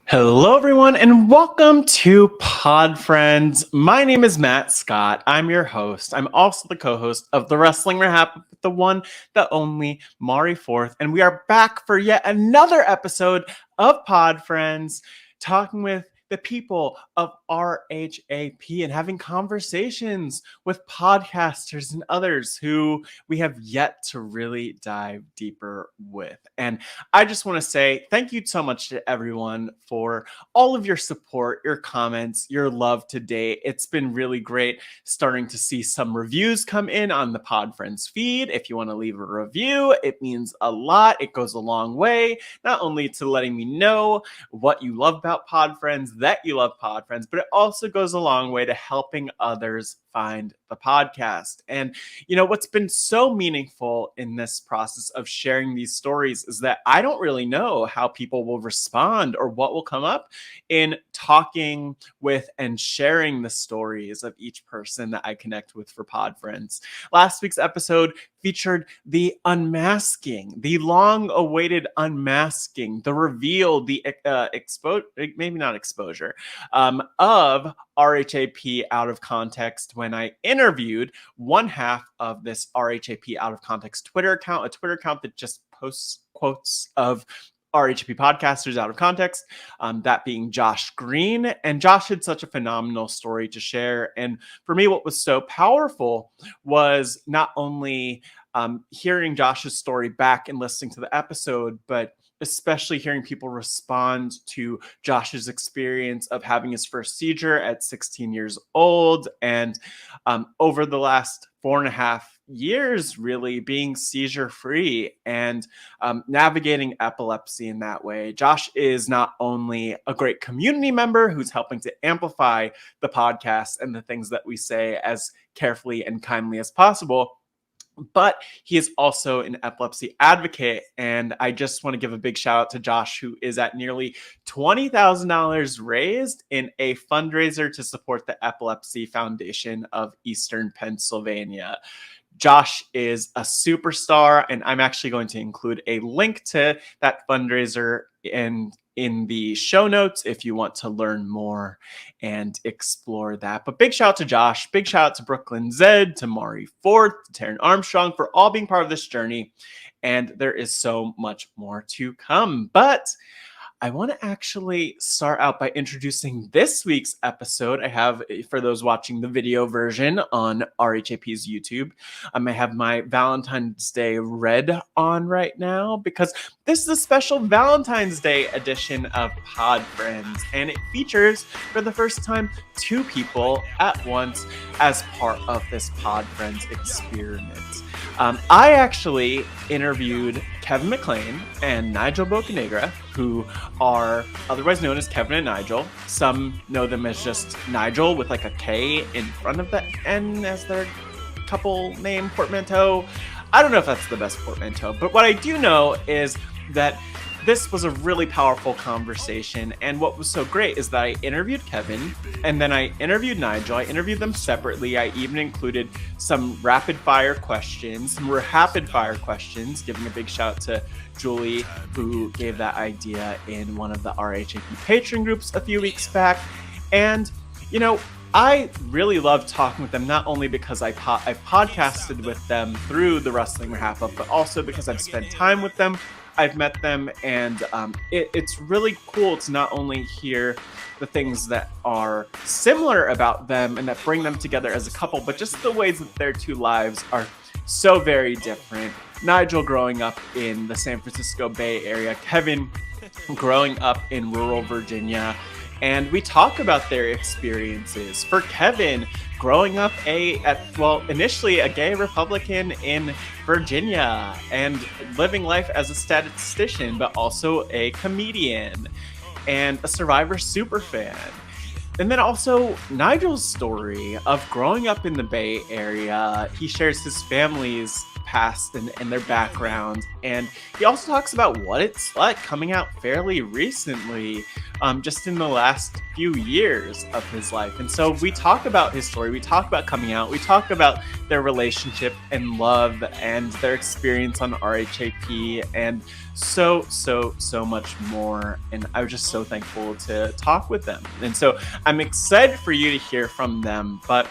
Hello, everyone, and welcome to Pod Friends. My name is Matt Scott. I'm your host. I'm also the co-host of the Wrestling RHAP with the one, the only Mari Forth, and we are back for yet another episode of Pod Friends, talking with the people of RHAP and having conversations with podcasters and others who we have yet to really dive deeper with. And I just want to say thank you so much to everyone for all of your support, your comments, your love today. It's been really great starting to see some reviews come in on the Pod Friends feed. If you want to leave a review, it means a lot. It goes a long way, not only to letting me know what you love about Pod Friends, that you love Pod Friends, but it also goes a long way to helping others find the podcast. And what's been so meaningful in this process of sharing these stories is that I don't really know how people will respond or what will come up in talking with and sharing the stories of each person that I connect with for Pod Friends. Last week's episode featured the unmasking, the long-awaited unmasking, the reveal, the maybe not exposure, of RHAP Out of Context when I interviewed one half of this RHAP Out of Context Twitter account, a Twitter account that just posts quotes of RHAP podcasters out of context, that being Josh Green. And Josh had such a phenomenal story to share. And for me, what was so powerful was not only hearing Josh's story back and listening to the episode, but especially hearing people respond to Josh's experience of having his first seizure at 16 years old. And over the last 4.5 years, really being seizure free and navigating epilepsy in that way. Josh is not only a great community member who's helping to amplify the podcast and the things that we say as carefully and kindly as possible, but he is also an epilepsy advocate. And I just want to give a big shout out to Josh, who is at nearly $20,000 raised in a fundraiser to support the Epilepsy Foundation of Eastern Pennsylvania. Josh is a superstar, and I'm actually going to include a link to that fundraiser in the show notes if you want to learn more and explore that. But big shout out to Josh, big shout out to Brooklyn Zed, to Mari Forth, to Taryn Armstrong for all being part of this journey. And there is so much more to come. But I want to actually start out by introducing this week's episode. I have, for those watching the video version on RHAP's YouTube, I have my Valentine's Day red on right now because this is a special Valentine's Day edition of Pod Friends, and it features, for the first time, 2 people at once as part of this Pod Friends experiment. I actually interviewed Kevin McLain and Nigel Bocanegra, who are otherwise known as Kevin and Nigel. Some know them as just Nigel with like a K in front of the N as their couple name portmanteau. I don't know if that's the best portmanteau, but what I do know is that this was a really powerful conversation, and what was so great is that I interviewed Kevin, and then I interviewed Nigel. I interviewed them separately. I even included some rapid-fire questions, giving a big shout to Julie, who gave that idea in one of the RHAP patron groups a few weeks back. And, I really love talking with them, not only because I've podcasted with them through the Wrestling RHAP, but also because I've spent time with them. I've met them, and it's really cool to not only hear the things that are similar about them and that bring them together as a couple, but just the ways that their 2 lives are so very different. Nigel growing up in the San Francisco Bay Area, Kevin growing up in rural Virginia, and we talk about their experiences. For Kevin, growing up initially a gay Republican in Virginia and living life as a statistician, but also a comedian and a Survivor superfan. And then also Nigel's story of growing up in the Bay Area. He shares his family's past and their background. And he also talks about what it's like coming out fairly recently, just in the last few years of his life. And so we talk about his story, we talk about coming out, we talk about their relationship and love and their experience on RHAP and so much more. And I was just so thankful to talk with them. And so I'm excited for you to hear from them. But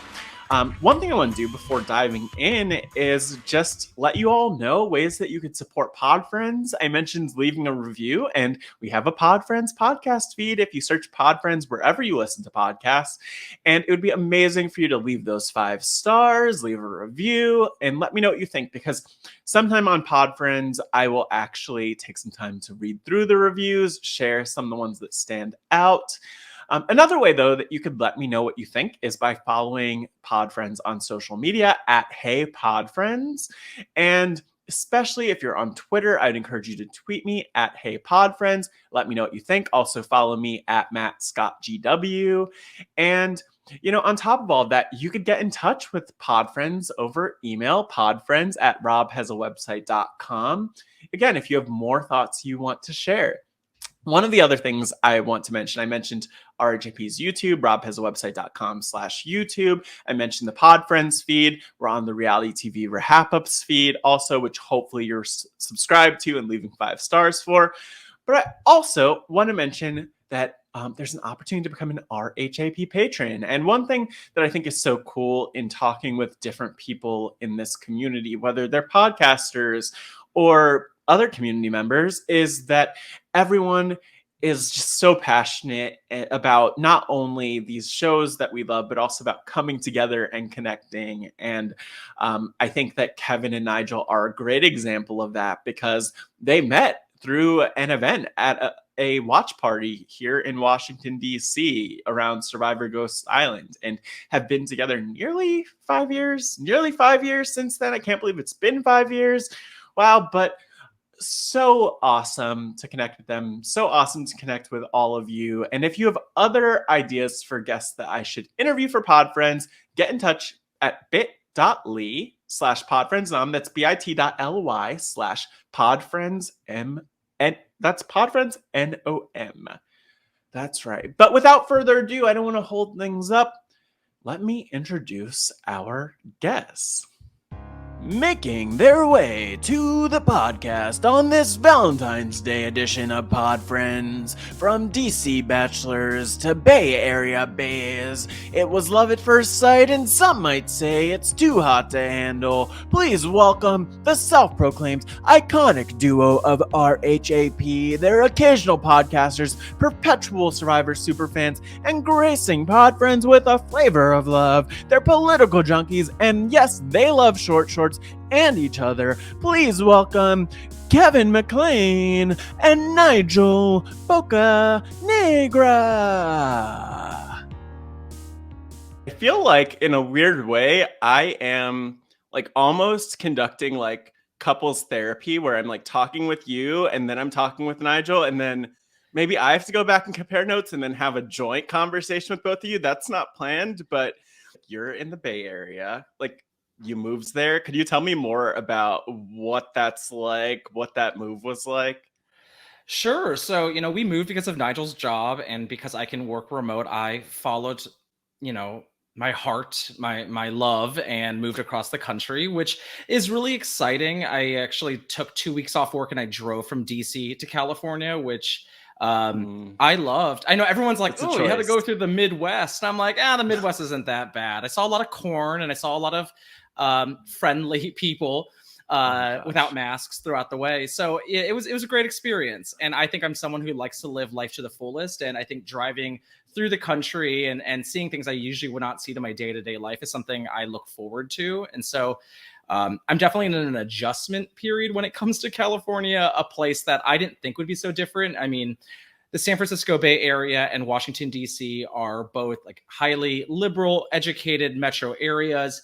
one thing I want to do before diving in is just let you all know ways that you could support Pod Friends. I mentioned leaving a review, and we have a Pod Friends podcast feed if you search Pod Friends wherever you listen to podcasts. And it would be amazing for you to leave those 5 stars, leave a review, and let me know what you think, because sometime on Pod Friends, I will actually take some time to read through the reviews, share some of the ones that stand out. Another way, though, that you could let me know what you think is by following Pod Friends on social media at Hey Pod Friends. And especially if you're on Twitter, I'd encourage you to tweet me at Hey Pod Friends. Let me know what you think. Also follow me at MattScottGW. And on top of all of that, you could get in touch with Pod Friends over email, podfriends@robhasawebsite.com. Again, if you have more thoughts you want to share. One of the other things I want to mention, I mentioned RHAP's YouTube, robhasawebsite.com/YouTube. I mentioned the Pod Friends feed. We're on the Reality TV Wrap-Ups feed also, which hopefully you're subscribed to and leaving 5 stars for. But I also want to mention that there's an opportunity to become an RHAP patron. And one thing that I think is so cool in talking with different people in this community, whether they're podcasters or other community members, is that everyone is just so passionate about not only these shows that we love, but also about coming together and connecting. And I think that Kevin and Nigel are a great example of that, because they met through an event at a watch party here in Washington, D.C. around Survivor Ghost Island, and have been together nearly 5 years since then. I can't believe it's been 5 years. Wow. But so awesome to connect with them. So awesome to connect with all of you. And if you have other ideas for guests that I should interview for Pod Friends, get in touch at bit.ly/podfriendsnom. That's bit.ly/podfriendsm. And that's podfriendsnom. That's right. But without further ado, I don't want to hold things up. Let me introduce our guests. Making their way to the podcast on this Valentine's Day edition of Pod Friends, from DC bachelors to Bay Area bays, it was love at first sight, and some might say it's too hot to handle. Please welcome the self-proclaimed iconic duo of RHAP, their occasional podcasters, perpetual Survivor superfans, and gracing Pod Friends with a flavor of love. They're political junkies, and yes, they love short shorts and each other. Please welcome Kevin McLain and Nigel Bocanegra. I feel like, in a weird way, I am like almost conducting like couples therapy, where I'm like talking with you and then I'm talking with Nigel, and then maybe I have to go back and compare notes and then have a joint conversation with both of you. That's not planned, but you're in the Bay Area. Like, you moved there. Could you tell me more about what that's like, what that move was like? Sure. So, we moved because of Nigel's job, and because I can work remote, I followed, my heart, my love, and moved across the country, which is really exciting. I actually took 2 weeks off work and I drove from DC to California, which I loved. I know everyone's like, oh, you had to go through the Midwest. And I'm like, the Midwest isn't that bad. I saw a lot of corn and I saw a lot of friendly people without masks throughout the way. So it was a great experience. And I think I'm someone who likes to live life to the fullest. And I think driving through the country and seeing things I usually would not see in my day-to-day life is something I look forward to. And so I'm definitely in an adjustment period when it comes to California, a place that I didn't think would be so different. I mean, the San Francisco Bay Area and Washington, D.C. are both like highly liberal, educated metro areas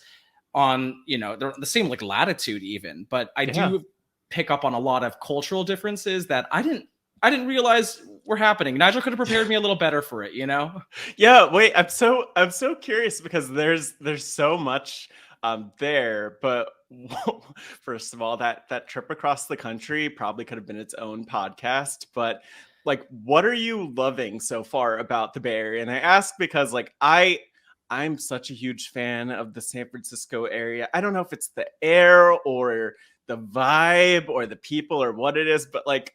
on, they're the same like latitude even, but I do pick up on a lot of cultural differences that I didn't realize were happening. Nigel could have prepared me a little better for it, Yeah, wait, I'm so curious, because there's so much there, but first of all, that trip across the country probably could have been its own podcast, but like, what are you loving so far about the Bay Area? And I ask because like I'm such a huge fan of the San Francisco area. I don't know if it's the air or the vibe or the people or what it is, but like,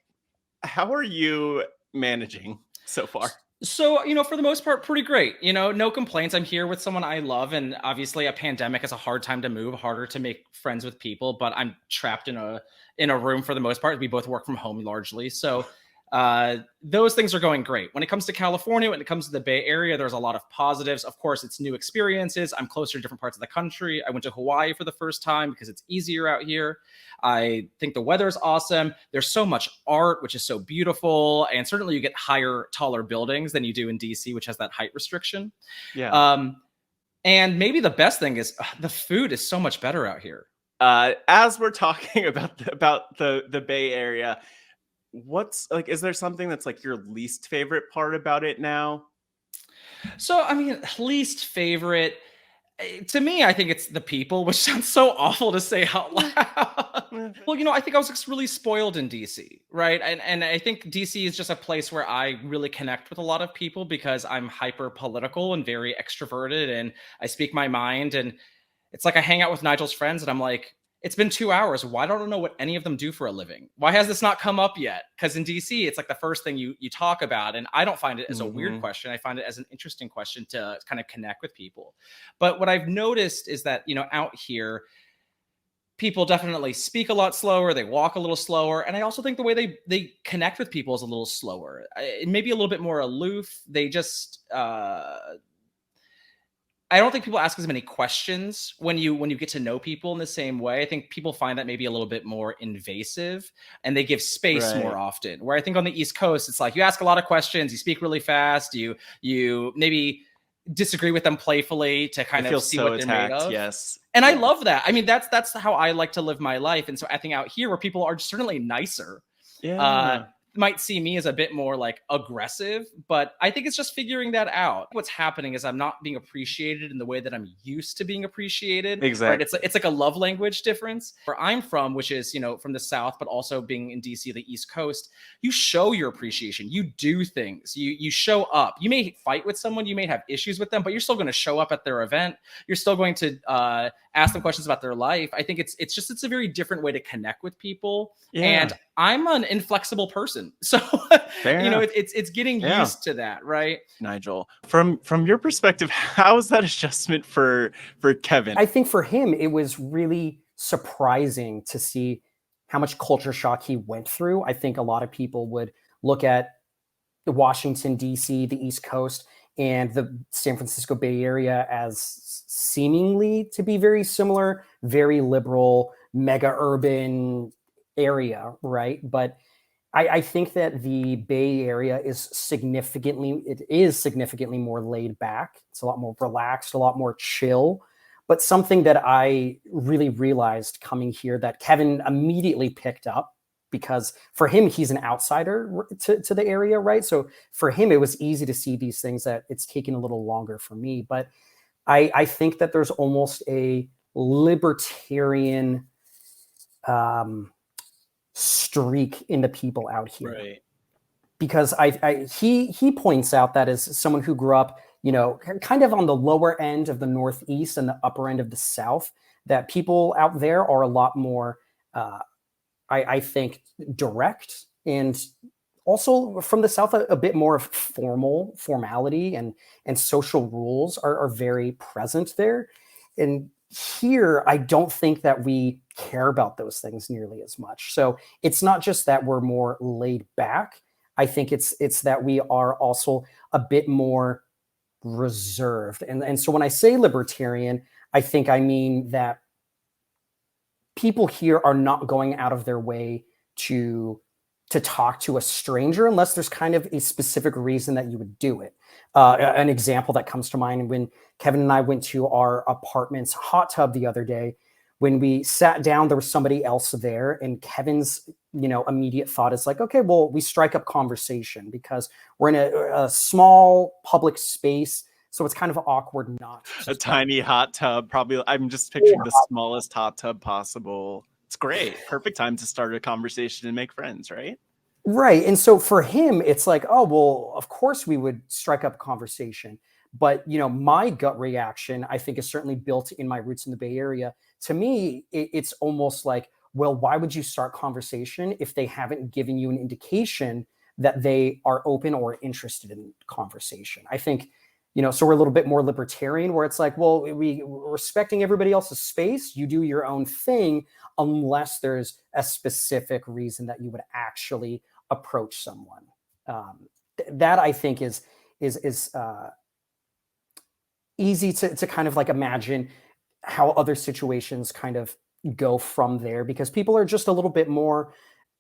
how are you managing so far? So, for the most part, pretty great. No complaints. I'm here with someone I love. And obviously a pandemic is a hard time to move, harder to make friends with people, but I'm trapped in a room for the most part. We both work from home largely. So those things are going great. When it comes to California, when it comes to the Bay Area, there's a lot of positives. Of course, it's new experiences. I'm closer to different parts of the country. I went to Hawaii for the first time because it's easier out here. I think the weather is awesome. There's so much art, which is so beautiful. And certainly you get higher, taller buildings than you do in DC, which has that height restriction. Yeah. And maybe the best thing is the food is so much better out here. As we're talking about the Bay Area, what's like, is there something that's like your least favorite part about it now? So, I mean, least favorite to me, I think it's the people, which sounds so awful to say out loud. Well, I think I was just really spoiled in DC, right? And I think DC is just a place where I really connect with a lot of people because I'm hyper political and very extroverted and I speak my mind. And it's like I hang out with Nigel's friends and I'm like, it's been 2 hours. Why don't I know what any of them do for a living? Why has this not come up yet? Because in DC, it's like the first thing you talk about. And I don't find it as a weird question. I find it as an interesting question to kind of connect with people. But what I've noticed is that, out here, people definitely speak a lot slower. They walk a little slower. And I also think the way they connect with people is a little slower. Maybe a little bit more aloof. They just... I don't think people ask as many questions when you get to know people in the same way. I think people find that maybe a little bit more invasive and they give space more often. Where I think on the East Coast, it's like you ask a lot of questions, you speak really fast, you maybe disagree with them playfully to kind of see what they're made of. Yes. And I love that. I mean, that's how I like to live my life. And so I think out here where people are certainly nicer. Yeah. Might see me as a bit more like aggressive, but I think it's just figuring that out. What's happening is I'm not being appreciated in the way that I'm used to being appreciated. Exactly. Right? It's like a love language difference. Where I'm from, which is, from the South, but also being in DC, the East Coast, you show your appreciation. You do things. You show up. You may fight with someone, you may have issues with them, but you're still going to show up at their event. You're still going to ask them questions about their life. I think it's a very different way to connect with people. Yeah. And I'm an inflexible person. So, it's getting used to that, right? Nigel, from your perspective, how is that adjustment for Kevin? I think for him, it was really surprising to see how much culture shock he went through. I think a lot of people would look at the Washington, D.C., the East Coast, and the San Francisco Bay Area as seemingly to be very similar, very liberal, mega urban area, right? But I think that the Bay Area is significantly more laid back. It's a lot more relaxed, a lot more chill. But something that I really realized coming here that Kevin immediately picked up, because for him, he's an outsider to the area, right? So for him, it was easy to see these things that it's taken a little longer for me. But I think that there's almost a libertarian streak in the people out here, right? Because he points out that as someone who grew up, kind of on the lower end of the Northeast and the upper end of the South, that people out there are a lot more, I think, direct, and also from the South, a bit more of formality and social rules are very present there. And here, I don't think that we care about those things nearly as much. So it's not just that we're more laid back. I think it's that we are also a bit more reserved. And so when I say libertarian, I think I mean that people here are not going out of their way to talk to a stranger unless there's kind of a specific reason that you would do it. An example that comes to mind, when Kevin and I went to our apartment's hot tub the other day, when we sat down, there was somebody else there, and Kevin's, immediate thought is like, okay, well, we strike up conversation because we're in a small public space. So it's kind of awkward not to A tiny hot tub, probably. I'm just picturing the smallest hot tub possible. It's great. Perfect time to start a conversation and make friends, right? Right. And so for him, it's like, oh, well, of course we would strike up a conversation. But, you know, my gut reaction, I think, is certainly built in my roots in the Bay Area. To me, it's almost like, well, why would you start conversation if they haven't given you an indication that they are open or interested in conversation? I think, you know, so we're a little bit more libertarian where it's like, well, we're respecting everybody else's space. You do your own thing unless there's a specific reason that you would actually approach someone. That I think is easy to kind of like imagine how other situations kind of go from there, because people are just a little bit more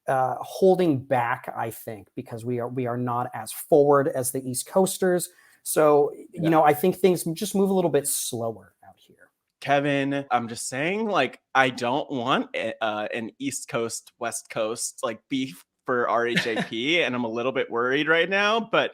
holding back, I think, because we are not as forward as the East Coasters. So, you know, I think things just move a little bit slower out here. Kevin, I'm just saying, like, I don't want an East Coast, West Coast, like, beef for RHAP, and I'm a little bit worried right now, but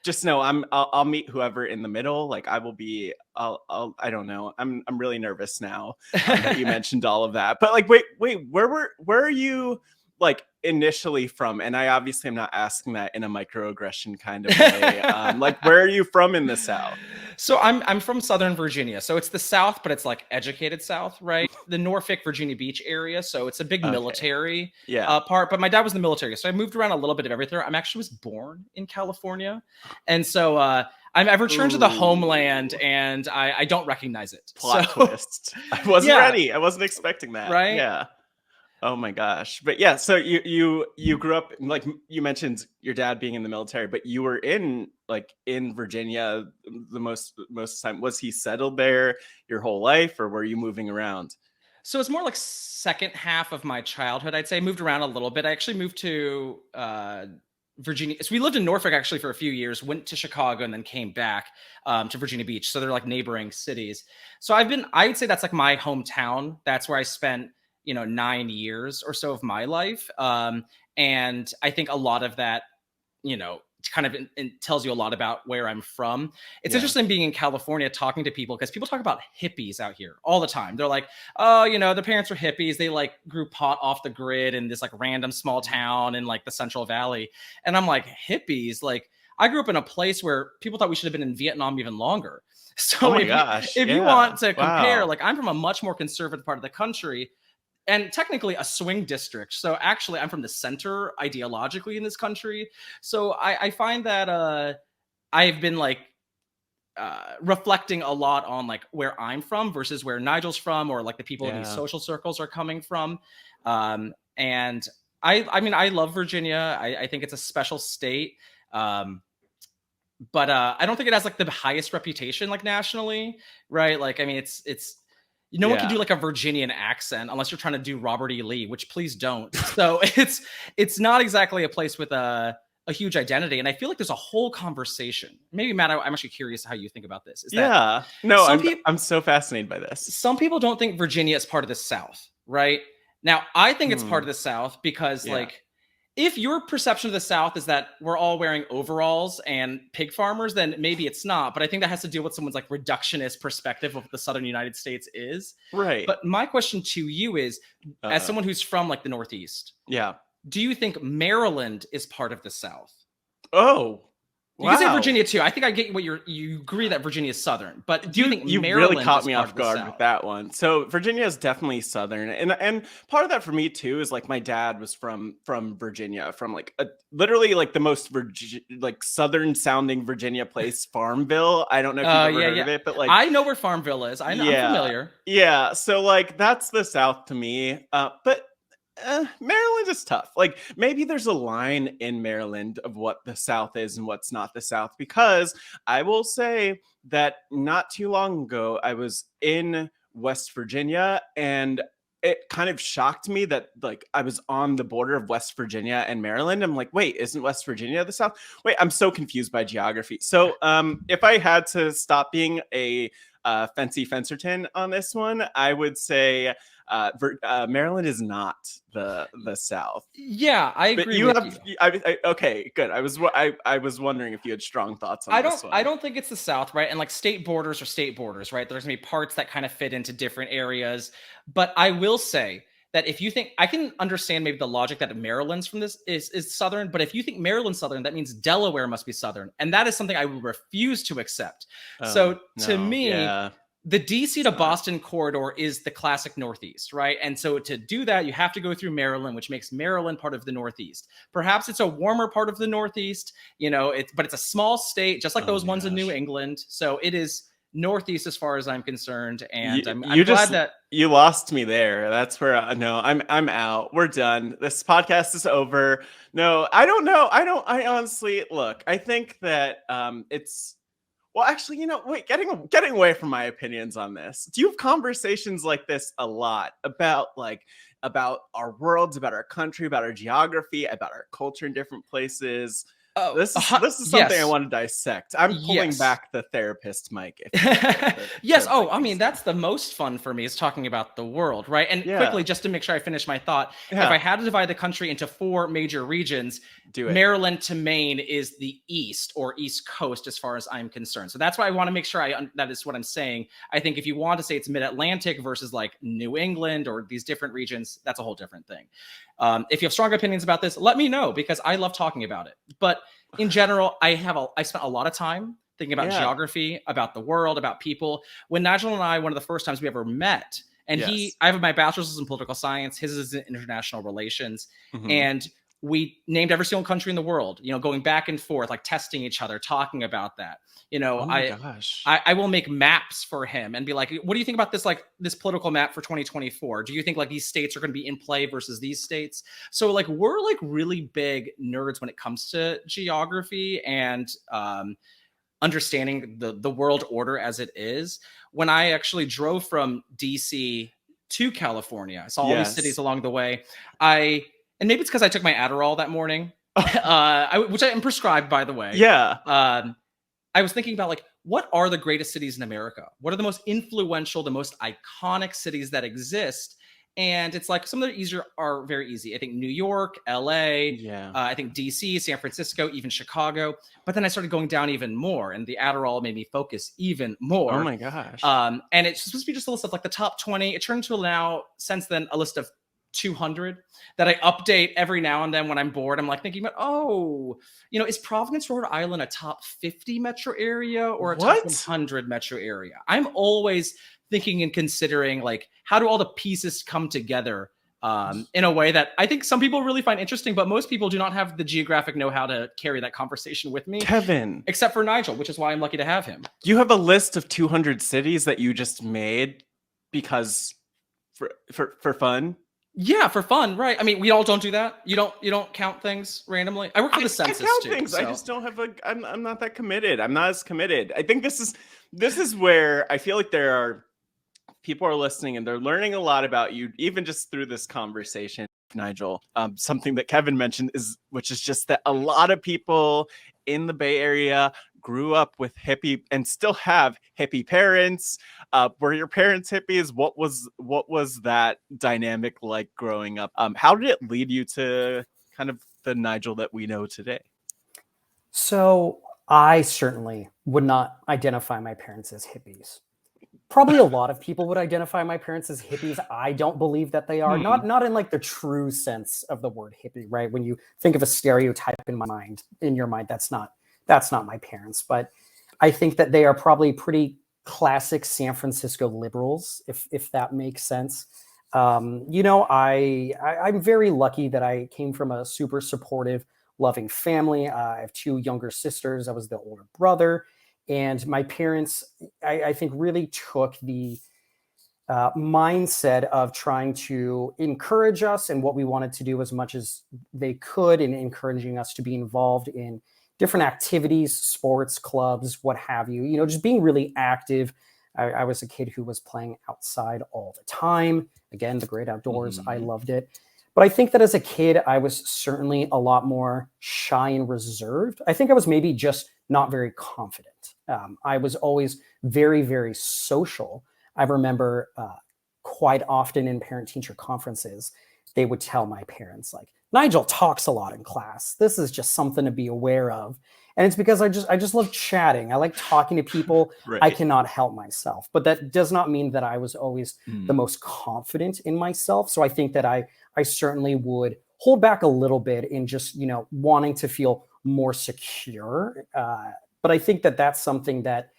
just know I'll meet whoever in the middle. Like, I will be, I don't know. I'm really nervous now that you mentioned all of that. But like, wait, where are you like initially from? And I obviously am not asking that in a microaggression kind of way. Like, where are you from in the South? So I'm from Southern Virginia. So it's the South, but it's like educated South, right? The Norfolk, Virginia Beach area. So it's a big military part. But my dad was in the military. So I moved around a little bit of everything. I actually was born in Californiia. And so I've returned to the homeland and I don't recognize it. Plot twist. I wasn't ready. I wasn't expecting that. Right? Yeah. Oh my gosh. But yeah, so you grew up, like you mentioned your dad being in the military, but you were in Virginia the most of the time. Was he settled there your whole life, or were you moving around? So it's more like second half of my childhood, I'd say. I moved around a little bit. I actually moved to Virginia. So we lived in Norfolk actually for a few years, went to Chicago and then came back to Virginia Beach. So they're like neighboring cities. So I would say that's like my hometown. That's where I spent 9 years or so of my life. And I think a lot of that, kind of tells you a lot about where I'm from. It's interesting being in California, talking to people, because people talk about hippies out here all the time. They're like, oh, the parents were hippies. They like grew pot off the grid in this like random small town in like the Central Valley. And I'm like, hippies? Like, I grew up in a place where people thought we should have been in Vietnam even longer. So if you want to compare, like, I'm from a much more conservative part of the country, and technically a swing district. So actually I'm from the center ideologically in this country. So I find that I've been like reflecting a lot on like where I'm from versus where Nigel's from, or like the people in these social circles are coming from. And I mean, I love Virginia. I think it's a special state. But I don't think it has like the highest reputation like nationally, right? Like, I mean, it's no one can do like a Virginian accent unless you're trying to do Robert E. Lee, which please don't. So it's not exactly a place with a huge identity. And I feel like there's a whole conversation. Maybe, Matt, I'm actually curious how you think about this. I'm so fascinated by this. Some people don't think Virginia is part of the South, right? Now, I think it's part of the South because like, if your perception of the South is that we're all wearing overalls and pig farmers, then maybe it's not. But I think that has to deal with someone's like reductionist perspective of what the Southern United States is. Right. But my question to you is, as someone who's from like the Northeast, do you think Maryland is part of the South? Oh, you can say Virginia too. I think I get what you agree that Virginia is Southern, but do you think you Maryland really caught me is part off guard with that one? So Virginia is definitely Southern, and part of that for me too is like my dad was from Virginia, from like literally like the most like Southern sounding Virginia place, Farmville. I don't know if you've ever heard of it, but like I know where Farmville is. I know, I'm familiar. Yeah, so like that's the South to me, but. Maryland is tough. Like maybe there's a line in Maryland of what the South is and what's not the South, because I will say that not too long ago I was in West Virginia and it kind of shocked me that like I was on the border of West Virginia and Maryland. I'm like, wait, isn't West Virginia the South? Wait, I'm so confused by geography. So if I had to stop being a Fancy Fencerton on this one, I would say Maryland is not the South. Yeah, I But agree you with have you. okay, good. I was wondering if you had strong thoughts on this one. I don't think it's the South, right? And like state borders are state borders, right? There's gonna be parts that kind of fit into different areas. But I will say that if you think, I can understand maybe the logic that Maryland's from this is Southern, but if you think Maryland's Southern, that means Delaware must be Southern. And that is something I will refuse to accept. Oh, So to no, me, yeah. the DC to not. Boston corridor is the classic Northeast, right? And so to do that, you have to go through Maryland, which makes Maryland part of the Northeast. Perhaps it's a warmer part of the Northeast, but it's a small state, just like those ones in New England. So it is Northeast as far as I'm concerned. And I'm glad that you lost me there. That's where no, I'm out. We're done. This podcast is over. No, I don't know. I honestly look. I think that it's. Well, actually, wait, getting away from my opinions on this. Do you have conversations like this a lot about our worlds, about our country, about our geography, about our culture in different places? Oh, this is something I want to dissect. I'm pulling Yes. back the therapist mic. Yes. Oh, I mean, that's the most fun for me is talking about the world, right? And Yeah. quickly, just to make sure I finish my thought, Yeah. if I had to divide the country into 4 major regions, Do it. Maryland to Maine is the East or East Coast as far as I'm concerned. So that's why I want to make sure that is what I'm saying. I think if you want to say it's Mid-Atlantic versus like New England or these different regions, that's a whole different thing. If you have strong opinions about this, let me know because I love talking about it. But in general, I spent a lot of time thinking about geography, about the world, about people. When Nigel and I, one of the first times we ever met, and I have my bachelor's in political science, his is in international relations, and we named every single country in the world, going back and forth, like testing each other, talking about that. Oh my gosh. I will make maps for him and be like, what do you think about this political map for 2024? Do you think like these states are going to be in play versus these states? So like, we're like really big nerds when it comes to geography and understanding the world order as it is. When I actually drove from DC to California, I saw all these cities along the way. And maybe it's because I took my Adderall that morning, which I am prescribed, by the way. Yeah. I was thinking about like, what are the greatest cities in America? What are the most influential, the most iconic cities that exist? And it's like some of the are very easy. I think New York, LA, I think DC, San Francisco, even Chicago. But then I started going down even more, and the Adderall made me focus even more. Oh my gosh. And it's supposed to be just a list of like the top 20. It turned to now, since then, a list of 200 that I update every now and then when I'm bored. I'm like thinking about, is Providence, Rhode Island a top 50 metro area or a top 100 metro area? I'm always thinking and considering like, how do all the pieces come together in a way that I think some people really find interesting, but most people do not have the geographic know-how to carry that conversation with me. Kevin. Except for Nigel, which is why I'm lucky to have him. You have a list of 200 cities that you just made because for fun? Yeah, for fun, right? I mean, we all don't do that. You don't count things randomly. I work for the census I count too. Things. So. I just don't have I'm not that committed. I'm not as committed. I think this is where I feel like there are people are listening and they're learning a lot about you, even just through this conversation, Nigel. Something that Kevin mentioned which is just that a lot of people in the Bay Area grew up with hippie and still have hippie parents. Were your parents hippies? What was that dynamic like growing up? How did it lead you to kind of the Nigel that we know today? So I certainly would not identify my parents as hippies. Probably a lot of people would identify my parents as hippies. I don't believe that they are. Not in like the true sense of the word hippie, right? When you think of a stereotype in your mind, that's not my parents. But I think that they are probably pretty classic San Francisco liberals, if that makes sense. I'm very lucky that I came from a super supportive, loving family. I have 2 younger sisters. I was the older brother. And my parents, I think, really took the mindset of trying to encourage us and what we wanted to do as much as they could, and encouraging us to be involved in different activities, sports, clubs, what have you, just being really active. I was a kid who was playing outside all the time. Again, the great outdoors. I loved it. But I think that as a kid, I was certainly a lot more shy and reserved. I think I was maybe just not very confident. I was always very, very social. I remember quite often in parent-teacher conferences, they would tell my parents, like, Nigel talks a lot in class. This is just something to be aware of. And it's because I just love chatting. I like talking to people. Right. I cannot help myself. But that does not mean that I was always the most confident in myself. So I think that I certainly would hold back a little bit in just, wanting to feel more secure. But I think that that's something that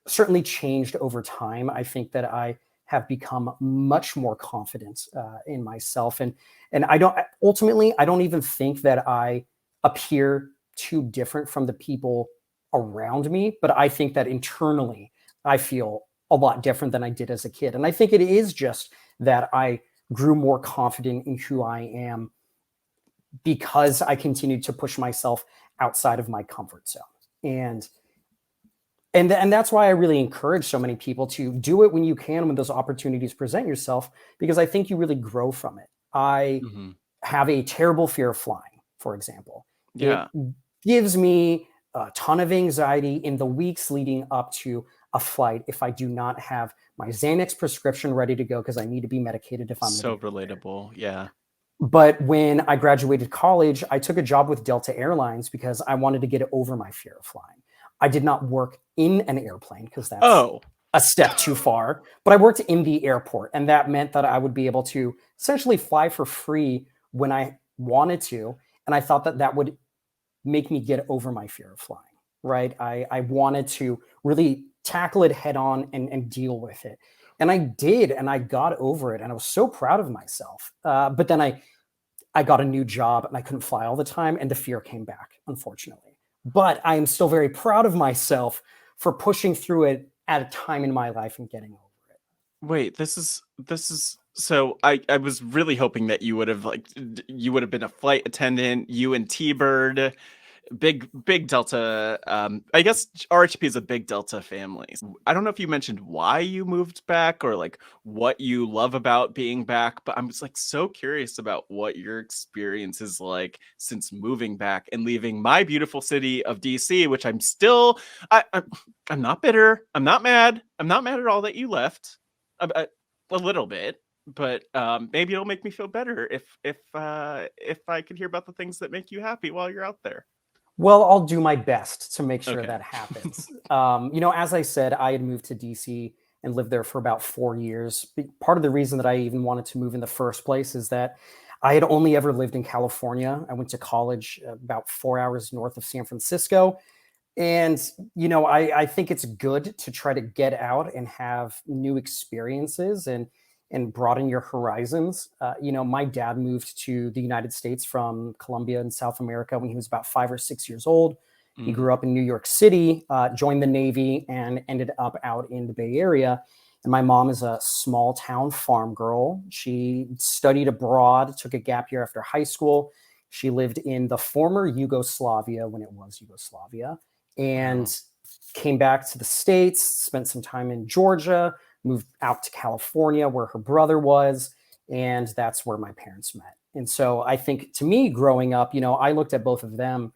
certainly changed over time. I think that I have become much more confident in myself. And I don't even think that I appear too different from the people around me, but I think that internally I feel a lot different than I did as a kid. And I think it is just that I grew more confident in who I am because I continued to push myself outside of my comfort zone. And that's why I really encourage so many people to do it when you can, when those opportunities present yourself, because I think you really grow from it. I have a terrible fear of flying, for example. Yeah. It gives me a ton of anxiety in the weeks leading up to a flight if I do not have my Xanax prescription ready to go, because I need to be medicated if I'm so relatable. Yeah. But when I graduated college, I took a job with Delta Airlines because I wanted to get over my fear of flying. I did not work in an airplane because that's a step too far, but I worked in the airport, and that meant that I would be able to essentially fly for free when I wanted to. And I thought that that would make me get over my fear of flying, right? I wanted to really tackle it head on and deal with it. And I did, and I got over it, and I was so proud of myself. But then I got a new job, and I couldn't fly all the time, and the fear came back, unfortunately. But I am still very proud of myself for pushing through it at a time in my life and getting over it. Wait, this is so I was really hoping that you would have been a flight attendant, you and T-Bird, big Delta. I guess RHP is a big Delta family. I don't know if you mentioned why you moved back or like what you love about being back, but I'm just like so curious about what your experience is like since moving back and leaving my beautiful city of DC, which I'm I'm not bitter. I'm not mad. I'm not mad at all that you left. A little bit, but maybe it'll make me feel better if I could hear about the things that make you happy while you're out there. Well, I'll do my best to make sure Okay. that happens. As I said, I had moved to DC and lived there for about 4 years. Part of the reason that I even wanted to move in the first place is that I had only ever lived in California. I went to college about 4 hours north of San Francisco. And, I think it's good to try to get out and have new experiences and broaden your horizons. My dad moved to the United States from Colombia in South America when he was about 5 or 6 years old. He grew up in New York City, joined the Navy, and ended up out in the Bay Area. And my mom is a small town farm girl. She studied abroad, took a gap year after high school. She lived in the former Yugoslavia when it was Yugoslavia, and came back to the States, spent some time in Georgia, moved out to California where her brother was, and that's where my parents met. And so I think, to me, growing up, I looked at both of them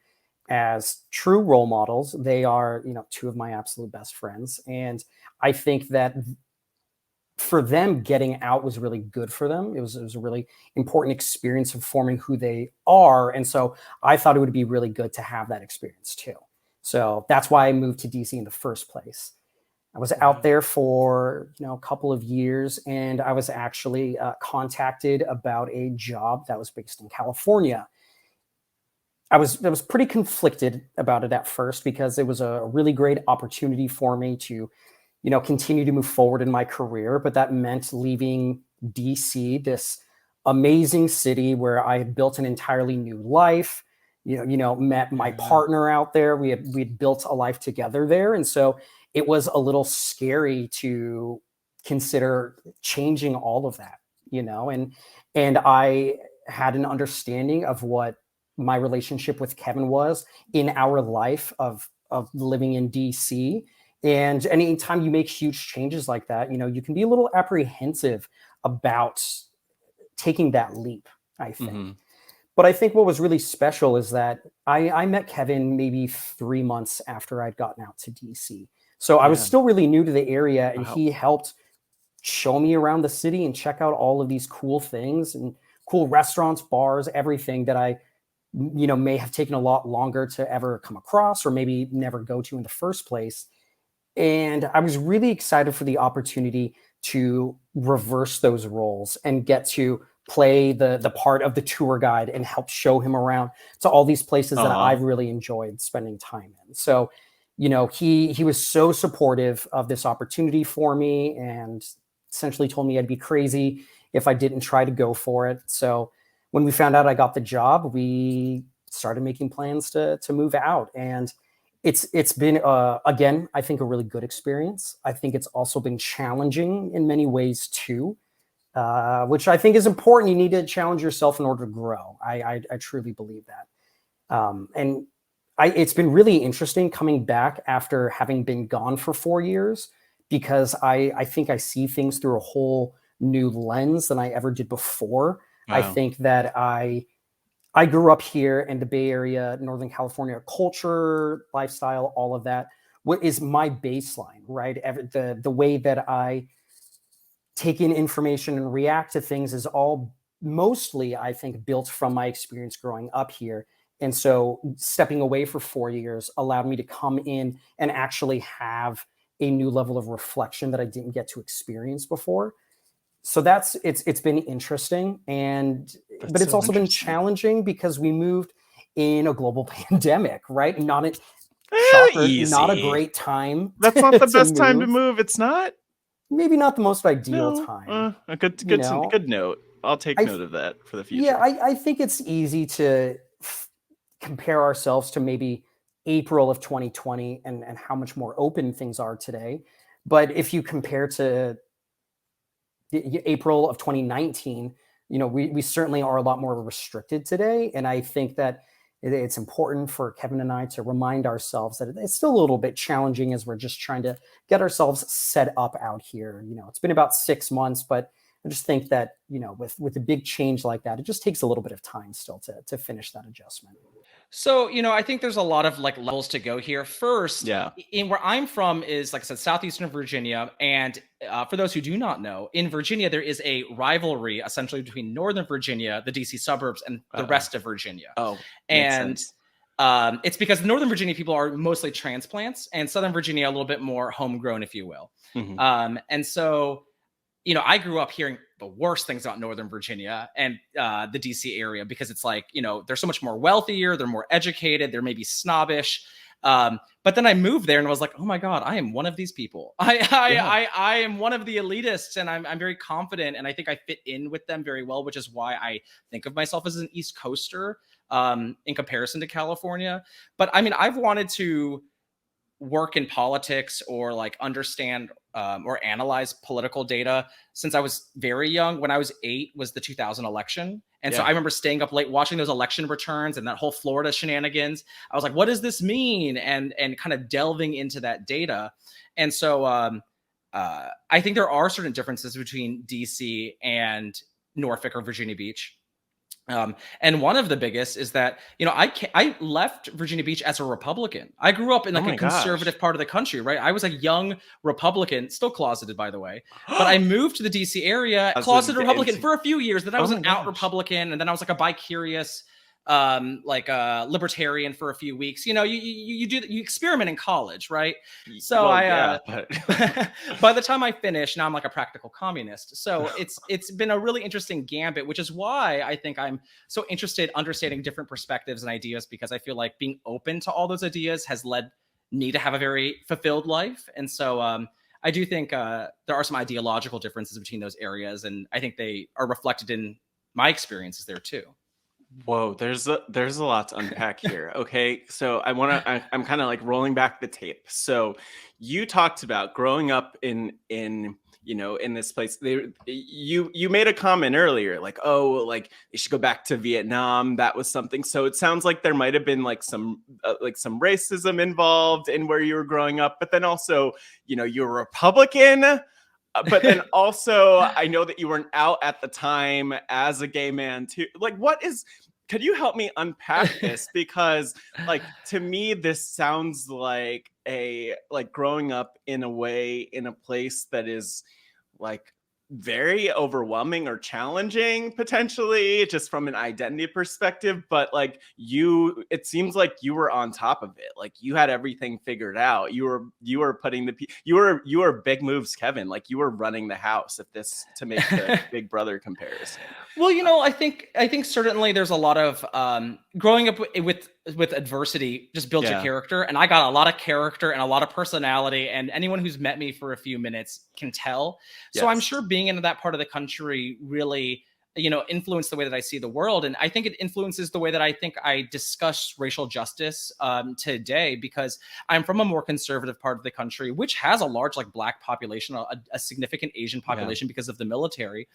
as true role models. They are, two of my absolute best friends. And I think that for them, getting out was really good for them. It was a really important experience of forming who they are. And so I thought it would be really good to have that experience too. So that's why I moved to DC in the first place. I was out there for a couple of years, and I was actually contacted about a job that was based in California. I was pretty conflicted about it at first because it was a really great opportunity for me to, continue to move forward in my career. But that meant leaving DC, this amazing city where I had built an entirely new life. Met my partner out there. We had built a life together there, and so it was a little scary to consider changing all of that, and I had an understanding of what my relationship with Kevin was in our life of living in DC. And anytime you make huge changes like that, you can be a little apprehensive about taking that leap, I think. Mm-hmm. But I think what was really special is that I met Kevin maybe 3 months after I'd gotten out to DC. So I was still really new to the area, and he helped show me around the city and check out all of these cool things and cool restaurants, bars, everything that I, may have taken a lot longer to ever come across or maybe never go to in the first place. And I was really excited for the opportunity to reverse those roles and get to play the part of the tour guide and help show him around to all these places that I've really enjoyed spending time in. So, he was so supportive of this opportunity for me and essentially told me I'd be crazy if I didn't try to go for it. So when we found out I got the job, we started making plans to move out. And it's been, again, I think a really good experience. I think it's also been challenging in many ways too, which I think is important. You need to challenge yourself in order to grow. I truly believe that. And it's been really interesting coming back after having been gone for 4 years, because I think I see things through a whole new lens than I ever did before. Wow. I think that I grew up here in the Bay Area, Northern California, culture, lifestyle, all of that. What is my baseline, right? The way that I take in information and react to things is all mostly, I think, built from my experience growing up here. And so stepping away for 4 years allowed me to come in and actually have a new level of reflection that I didn't get to experience before. So it's been interesting, but it's also been challenging because we moved in a global pandemic, right? Not a great time. That's not the best time to move. It's not. Maybe not the most ideal time. A good note. I'll take note of that for the future. Yeah, I think it's easy to compare ourselves to maybe April of 2020 and how much more open things are today. But if you compare to April of 2019, we certainly are a lot more restricted today. And I think that it's important for Kevin and I to remind ourselves that it's still a little bit challenging as we're just trying to get ourselves set up out here. It's been about 6 months, but I just think that, with a big change like that, it just takes a little bit of time still to finish that adjustment. So, I think there's a lot of levels to go here. First, in where I'm from is, like I said, southeastern Virginia. And for those who do not know, in Virginia, there is a rivalry essentially between Northern Virginia, the DC suburbs, and the rest of Virginia. And it's because the Northern Virginia people are mostly transplants and Southern Virginia a little bit more homegrown, if you will. Mm-hmm. And so, I grew up hearing the worst things about Northern Virginia and the DC area, because it's like, they're so much more wealthier, they're more educated, they're maybe snobbish. But then I moved there and was like, oh my God, I am one of these people. I am one of the elitists, and I'm very confident, and I think I fit in with them very well, which is why I think of myself as an East Coaster in comparison to California. But I mean, I've wanted to work in politics or understand or analyze political data since I was very young. When I was 8 was the 2000 election. And so I remember staying up late watching those election returns and that whole Florida shenanigans. I was like, what does this mean? And kind of delving into that data. And so I think there are certain differences between DC and Norfolk or Virginia Beach. And one of the biggest is that, I left Virginia Beach as a Republican. I grew up in a conservative part of the country, right? I was a young Republican, still closeted, by the way. But I moved to the DC area, closeted Republican for a few years. Then I was an out Republican, and then I was like a bi-curious, libertarian for a few weeks. You experiment in college, right? So by the time I finished, now I'm like a practical communist. So it's been a really interesting gambit, which is why I think I'm so interested understanding different perspectives and ideas, because I feel like being open to all those ideas has led me to have a very fulfilled life. And so I do think there are some ideological differences between those areas, and I think they are reflected in my experiences there too. Whoa, there's a lot to unpack here. Okay, so I'm kind of like rolling back the tape. So you talked about growing up in this place. You made a comment earlier, they should go back to Vietnam. That was something. So it sounds like there might have been some racism involved in where you were growing up, but then also, you're a Republican. But then also, I know that you weren't out at the time as a gay man too. Could you help me unpack this? Because to me, this sounds like growing up in a place that is like very overwhelming or challenging potentially, just from an identity perspective. But like it seems like you were on top of it. Like you had everything figured out. You were putting you were big moves, Kevin. Like you were running the house, if this, to make the Big Brother comparison. Well, I think certainly there's a lot of growing up with adversity just builds your character, and I got a lot of character and a lot of personality, and anyone who's met me for a few minutes can tell. So I'm sure being in that part of the country really influenced the way that I see the world, and I think it influences the way that I think I discuss racial justice today, because I'm from a more conservative part of the country, which has a large like Black population, a significant Asian population because of the military.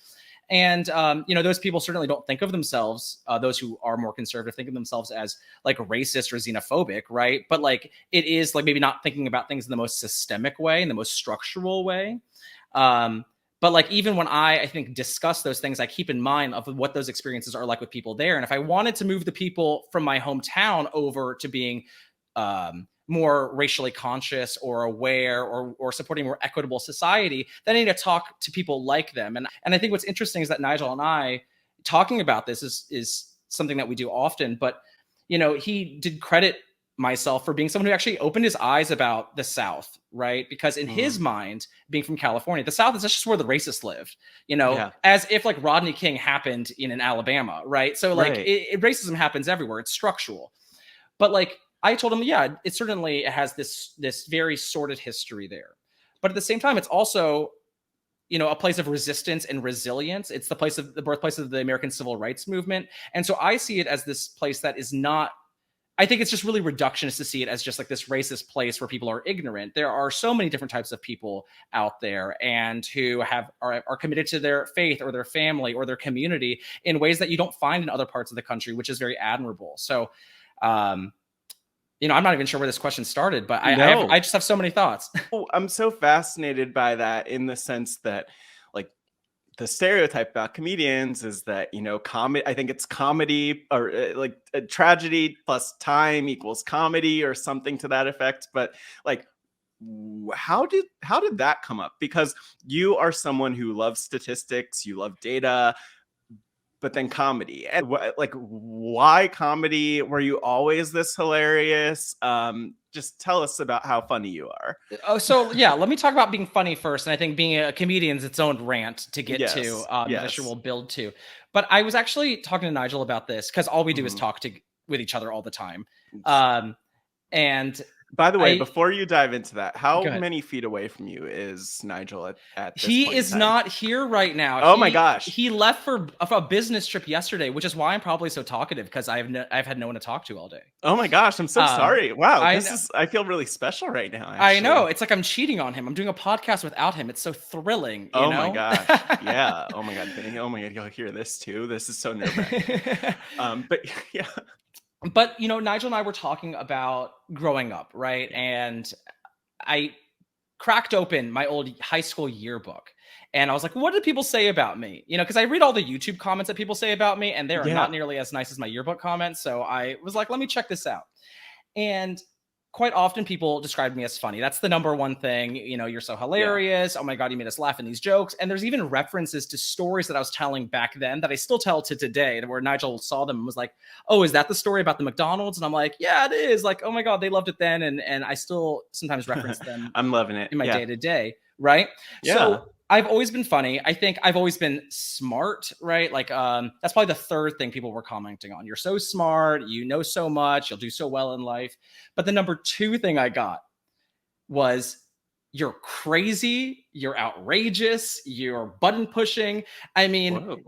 And, those people certainly don't think of themselves, those who are more conservative think of themselves as like racist or xenophobic, right? But like it is like maybe not thinking about things in the most systemic way, in the most structural way. But like even when I think discuss those things, I keep in mind of what those experiences are like with people there. And if I wanted to move the people from my hometown over to being more racially conscious or aware or supporting more equitable society, then I need to talk to people like them. And I think what's interesting is that Nigel and I talking about this is something that we do often, but he did credit myself for being someone who actually opened his eyes about the South, right? Because in his mind, being from California, the South is just where the racists lived, as if like Rodney King happened in Alabama, right? So like racism happens everywhere. It's structural. But like, I told him, yeah, it has this very sordid history there. But at the same time, it's also, a place of resistance and resilience. It's the birthplace of the American Civil Rights Movement. And so I see it as this place that is not, I think it's just really reductionist to see it as just like this racist place where people are ignorant. There are so many different types of people out there and who are committed to their faith or their family or their community in ways that you don't find in other parts of the country, which is very admirable. So, I'm not even sure where this question started, but I just have so many thoughts. I'm so fascinated by that, in the sense that like the stereotype about comedians is that, comedy, I think it's comedy or like a tragedy plus time equals comedy or something to that effect. But like, how did that come up? Because you are someone who loves statistics, you love data, but then comedy. And like, why comedy? Were you always this hilarious? Just tell us about how funny you are. Oh, so yeah, let me talk about being funny first. And I think being a comedian is its own rant to get to, that sure we'll build to. But I was actually talking to Nigel about this because all we do is talk with each other all the time. And by the way, before you dive into that, how many feet away from you is Nigel at this He point is not here right now. Oh my gosh. He left for a business trip yesterday, which is why I'm probably so talkative, because I've had no one to talk to all day. Oh my gosh, I'm so sorry. Wow, I feel really special right now, actually. I know. It's like I'm cheating on him. I'm doing a podcast without him. It's so thrilling. You know? My gosh. Yeah. Oh my god. Oh my god, you'll hear this too. This is so nerve-wracking. But yeah. But, Nigel and I were talking about growing up, right? And I cracked open my old high school yearbook. And I was like, what did people say about me? Because I read all the YouTube comments that people say about me, and they are not nearly as nice as my yearbook comments. So I was like, let me check this out. And quite often people describe me as funny. That's the number one thing. You're so hilarious. Oh my God, you made us laugh in these jokes. And there's even references to stories that I was telling back then that I still tell to today, where Nigel saw them and was like, oh, is that the story about the McDonald's? And I'm like, yeah, it is. Like, oh my God, they loved it then. And I still sometimes reference them. I'm loving it in my day to day. Right. Yeah. So I've always been funny. I think I've always been smart, right? Like, that's probably the third thing people were commenting on. You're so smart, you know so much, you'll do so well in life. But the number two thing I got was, you're crazy, you're outrageous, you're button pushing. I mean,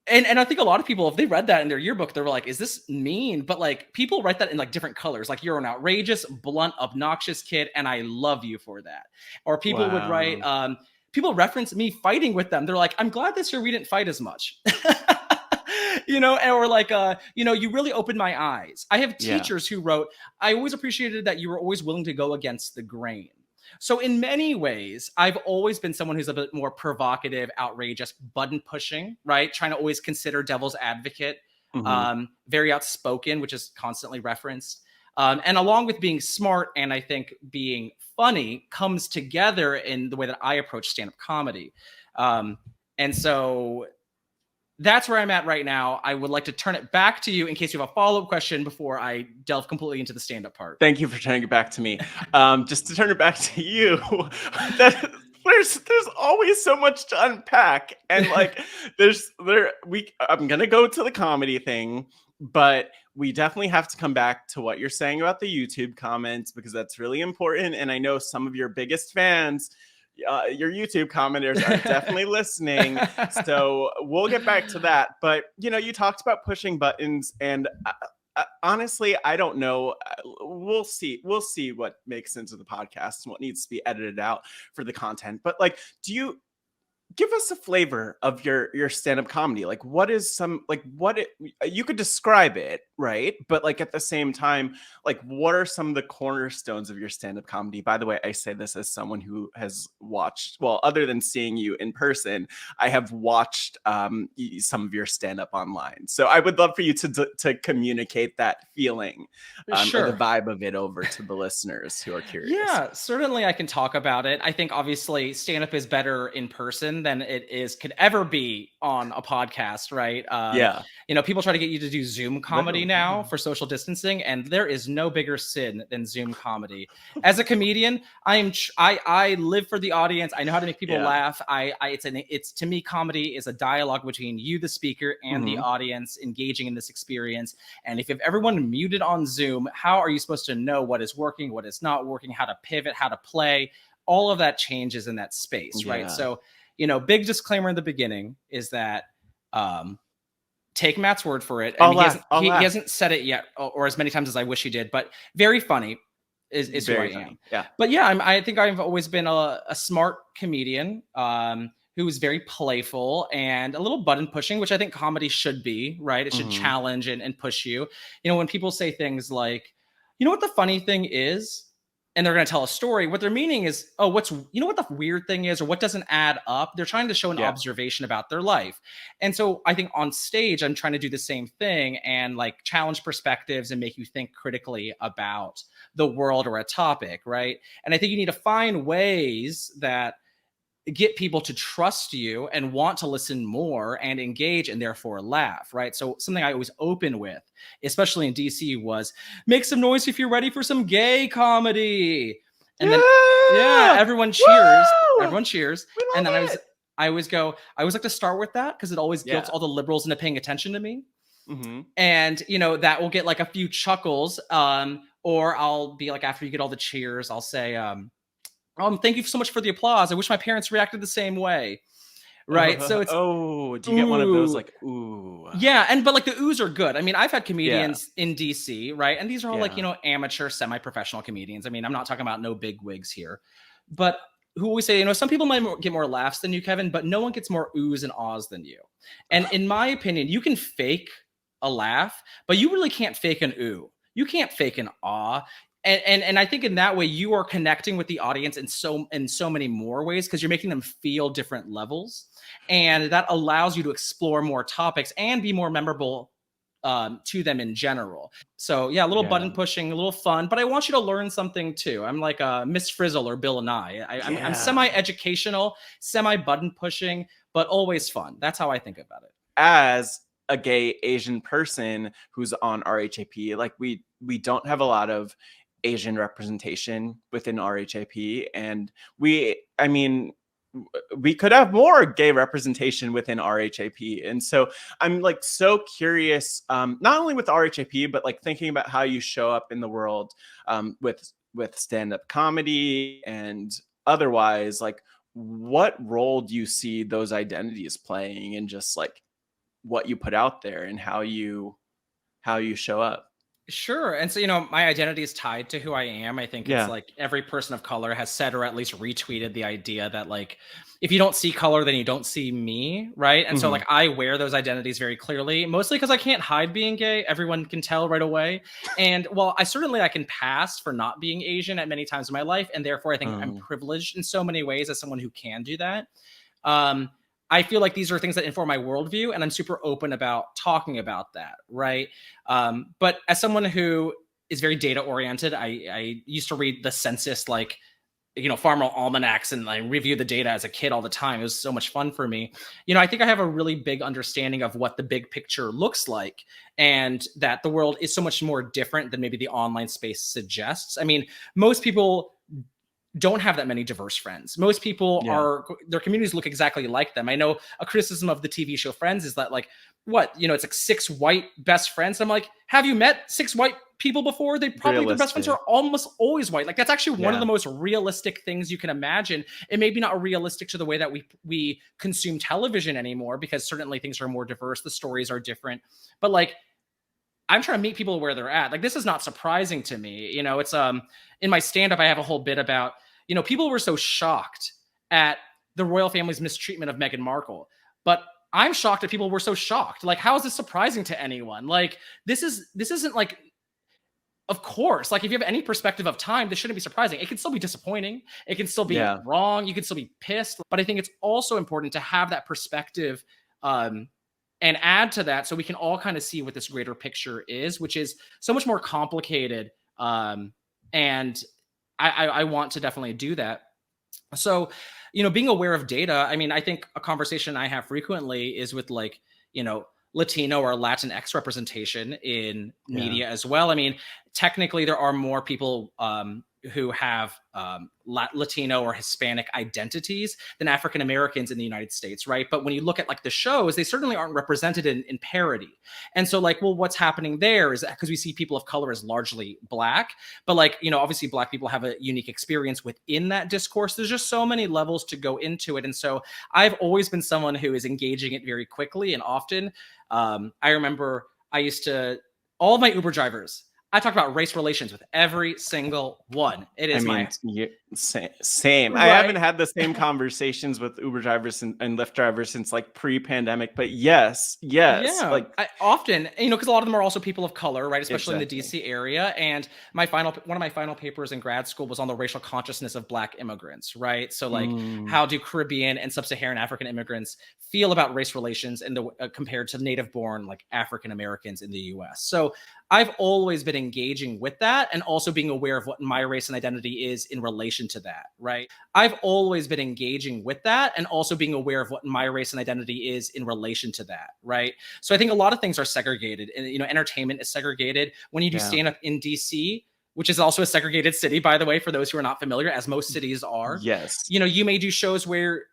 and I think a lot of people, if they read that in their yearbook, they were like, is this mean? But like, people write that in like different colors. Like, you're an outrageous, blunt, obnoxious kid, and I love you for that. Or people would write, people reference me fighting with them. They're like, I'm glad this year we didn't fight as much. Or like, you really opened my eyes. I have teachers who wrote, I always appreciated that you were always willing to go against the grain. So in many ways, I've always been someone who's a bit more provocative, outrageous, button pushing, right? Trying to always consider devil's advocate, very outspoken, which is constantly referenced. And along with being smart and I think being funny comes together in the way that I approach stand-up comedy. And so that's where I'm at right now. I would like to turn it back to you in case you have a follow-up question before I delve completely into the stand-up part. Thank you for turning it back to me. Just to turn it back to you, that there's always so much to unpack, and like I'm gonna go to the comedy thing, but we definitely have to come back to what you're saying about the YouTube comments, because that's really important. And I know some of your biggest fans, your YouTube commenters, are definitely listening. So we'll get back to that. But, you talked about pushing buttons, and honestly, I don't know. We'll see what makes sense of the podcast and what needs to be edited out for the content. But like, do you give us a flavor of your stand-up comedy? Like, what is you could describe it, right? But like, at the same time, like, what are some of the cornerstones of your stand-up comedy? By the way, I say this as someone who has watched, well, other than seeing you in person, I have watched some of your stand-up online. So I would love for you to communicate that feeling, Sure. or the vibe of it over to the listeners who are curious. Yeah, certainly I can talk about it. I think obviously stand-up is better in person than it could ever be on a podcast, right? Yeah. People try to get you to do Zoom comedy now for social distancing, and there is no bigger sin than Zoom comedy. As a comedian, I live for the audience. I know how to make people laugh. It's to me, comedy is a dialogue between you, the speaker, and the audience engaging in this experience. And if you have everyone muted on Zoom, how are you supposed to know what is working, what is not working, how to pivot, how to play? All of that changes in that space, right? So, big disclaimer in the beginning is that take Matt's word for it. And he hasn't said it yet, or as many times as I wish he did, but very funny is very who I am. Yeah. But yeah, I think I've always been a smart comedian who is very playful and a little button pushing, which I think comedy should be, right? It should challenge and push you. When people say things like, what the funny thing is? And they're going to tell a story. What they're meaning is, what the weird thing is, or what doesn't add up. They're trying to show an observation about their life. And so I think on stage, I'm trying to do the same thing and like challenge perspectives and make you think critically about the world or a topic, right? And I think you need to find ways that get people to trust you and want to listen more and engage and therefore laugh, right? So something I always open with, especially in DC, was make some noise if you're ready for some gay comedy. And then everyone cheers. Woo! Everyone cheers. And then I always like to start with that because it always guilts all the liberals into paying attention to me. And that will get like a few chuckles. Or I'll be like, after you get all the cheers, I'll say, thank you so much for the applause. I wish my parents reacted the same way. Right. So it's, do you get one of those like, ooh? Yeah. But like the oohs are good. I mean, I've had comedians in DC, right? And these are all like, amateur, semi-professional comedians. I mean, I'm not talking about no big wigs here, but who always say, some people might get more laughs than you, Kevin, but no one gets more oohs and ahs than you. And in my opinion, you can fake a laugh, but you really can't fake an ooh. You can't fake an ah. And I think in that way, you are connecting with the audience in so many more ways because you're making them feel different levels. And that allows you to explore more topics and be more memorable to them in general. So yeah, a little button pushing, a little fun, but I want you to learn something too. I'm like Miss Frizzle or Bill and I'm semi-educational, semi-button pushing, but always fun. That's how I think about it. As a gay Asian person who's on RHAP, like we don't have a lot of Asian representation within RHAP, and we could have more gay representation within RHAP. And so I'm like so curious, not only with RHAP, but like thinking about how you show up in the world with stand-up comedy and otherwise, like what role do you see those identities playing in just like what you put out there and how you show up? Sure. And so, my identity is tied to who I am. I think it's like every person of color has said or at least retweeted the idea that like, if you don't see color, then you don't see me. Right. And so like I wear those identities very clearly, mostly because I can't hide being gay. Everyone can tell right away. And well, I can pass for not being Asian at many times in my life. And therefore I think I'm privileged in so many ways as someone who can do that. I feel like these are things that inform my worldview, and I'm super open about talking about that, right? But as someone who is very data oriented, I used to read the census like farmer almanacs and like review the data as a kid all the time. It was so much fun for me. I think I have a really big understanding of what the big picture looks like, and that the world is so much more different than maybe the online space suggests. I mean, most people don't have that many diverse friends. Most people their communities look exactly like them. I know a criticism of the TV show Friends is that like, it's like 6 white best friends. I'm like, have you met 6 white people before? They probably, their best friends are almost always white. Like that's actually one of the most realistic things you can imagine. It may be not realistic to the way that we consume television anymore, because certainly things are more diverse. The stories are different, but like, I'm trying to meet people where they're at. Like, this is not surprising to me. It's in my stand-up, I have a whole bit about, people were so shocked at the royal family's mistreatment of Meghan Markle, but I'm shocked that people were so shocked. Like, how is this surprising to anyone? Like, this isn't like, of course, like if you have any perspective of time, this shouldn't be surprising. It can still be disappointing. It can still be wrong. You can still be pissed. But I think it's also important to have that perspective and add to that so we can all kind of see what this greater picture is, which is so much more complicated. And I want to definitely do that. So, being aware of data, I mean, I think a conversation I have frequently is with like, Latino or Latinx representation in media as well. I mean, technically there are more people who have Latino or Hispanic identities than African Americans in the United States, right? But when you look at like the shows, they certainly aren't represented in parity. And so like, well, what's happening there is because we see people of color as largely Black, but like, obviously Black people have a unique experience within that discourse. There's just so many levels to go into it. And so I've always been someone who is engaging it very quickly and often. I remember all of my Uber drivers, I talk about race relations with every single one. It is same. Right? I haven't had the same conversations with Uber drivers and Lyft drivers since like pre-pandemic, but yes. Yeah, like I often, because a lot of them are also people of color, right? Especially in the DC area. And one of my final papers in grad school was on the racial consciousness of Black immigrants, right? So like, how do Caribbean and Sub-Saharan African immigrants feel about race relations compared to native-born like African Americans in the U.S.? So I've always been engaging with that and also being aware of what my race and identity is in relation to that, right? I've always been engaging with that and also being aware of what my race and identity is in relation to that, right? So I think a lot of things are segregated, and entertainment is segregated. When you do stand up in DC, which is also a segregated city, by the way, for those who are not familiar, as most cities are. Yes. You may do shows where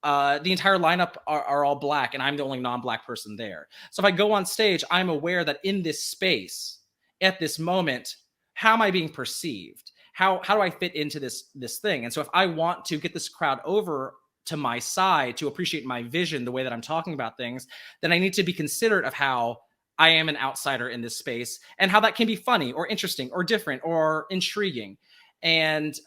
the entire lineup are all Black and I'm the only non-Black person there. So if I go on stage, I'm aware that in this space at this moment, how am I being perceived? How do I fit into this thing? And so if I want to get this crowd over to my side to appreciate my vision, the way that I'm talking about things, then I need to be considerate of how I am an outsider in this space and how that can be funny or interesting or different or intriguing. And,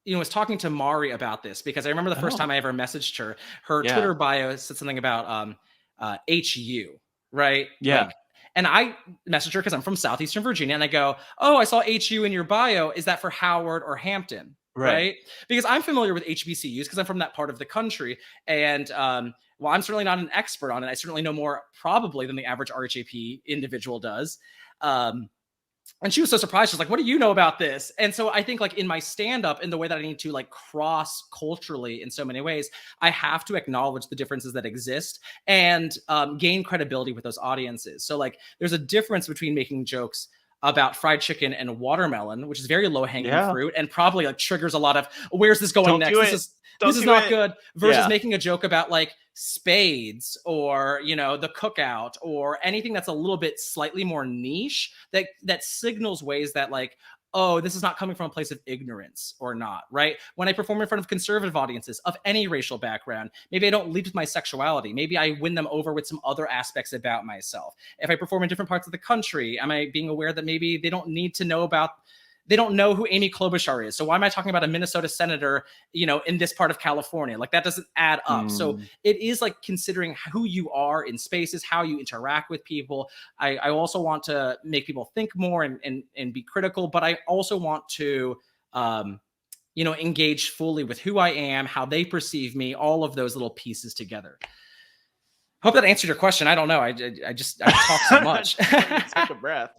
I was talking to Mari about this because I remember the first time I ever messaged her. Her Twitter bio said something about HU, right? Yeah. And I messaged her because I'm from Southeastern Virginia, and I go, "Oh, I saw HU in your bio. Is that for Howard or Hampton?" Right? Because I'm familiar with HBCUs because I'm from that part of the country, and while I'm certainly not an expert on it, I certainly know more probably than the average RHAP individual does. And she was so surprised. She's like, "What do you know about this?" And so I think like in my stand-up, in the way that I need to like cross culturally in so many ways, I have to acknowledge the differences that exist and gain credibility with those audiences. So like there's a difference between making jokes about fried chicken and watermelon, which is very low-hanging fruit and probably like triggers a lot of, where's this going next? This is not good, versus making a joke about like spades or the cookout or anything that's a little bit slightly more niche that signals ways that like, oh, this is not coming from a place of ignorance or not, right? When I perform in front of conservative audiences of any racial background, maybe I don't lead with my sexuality. Maybe I win them over with some other aspects about myself. If I perform in different parts of the country, am I being aware that maybe they don't know who Amy Klobuchar is? So why am I talking about a Minnesota senator, in this part of California? Like that doesn't add up. So it is like considering who you are in spaces, how you interact with people. I also want to make people think more and be critical, but I also want to, engage fully with who I am, how they perceive me, all of those little pieces together. Hope that answered your question. I don't know. I talk so much. Take a breath.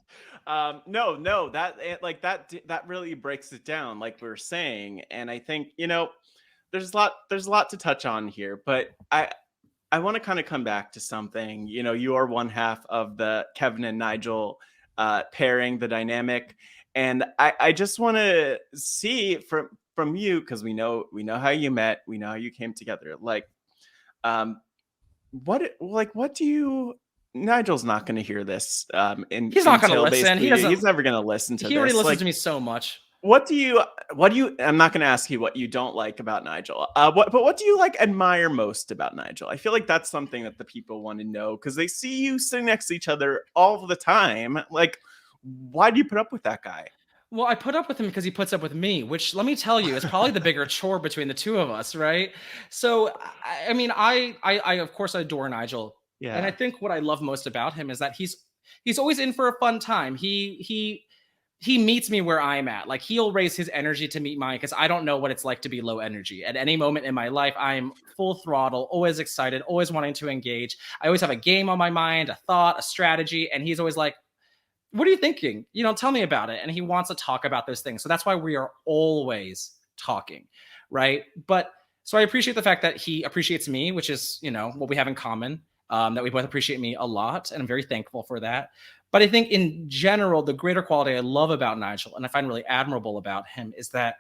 No, that really breaks it down, like we are saying. And I think, there's a lot to touch on here, but I want to kind of come back to something. You are one half of the Kevin and Nigel pairing, the dynamic. And I just want to see from you, because we know how you met, we know how you came together. Like, what do you? Nigel's not going to hear this. He's not going to until listen. he's never going to listen to this. He already listens to me so much. What do you? I'm not going to ask you what you don't like about Nigel. What do you admire most about Nigel? I feel like that's something that the people want to know, because they see you sitting next to each other all the time. Like, why do you put up with that guy? Well, I put up with him because he puts up with me, which, let me tell you, is probably the bigger chore between the two of us, right? So, I mean, I of course adore Nigel, Yeah. and I think what I love most about him is that he's always in for a fun time. He meets me where I'm at. Like, he'll raise his energy to meet mine, because I don't know what it's like to be low energy. At any moment in my life, I'm full throttle, always excited, always wanting to engage. I always have a game on my mind, a thought, a strategy, and he's always like, what are you thinking? Tell me about it. And he wants to talk about those things. So that's why we are always talking, right? But so I appreciate the fact that he appreciates me, which is, what we have in common, that we both appreciate me a lot. And I'm very thankful for that. But I think in general, the greater quality I love about Nigel, and I find really admirable about him, is that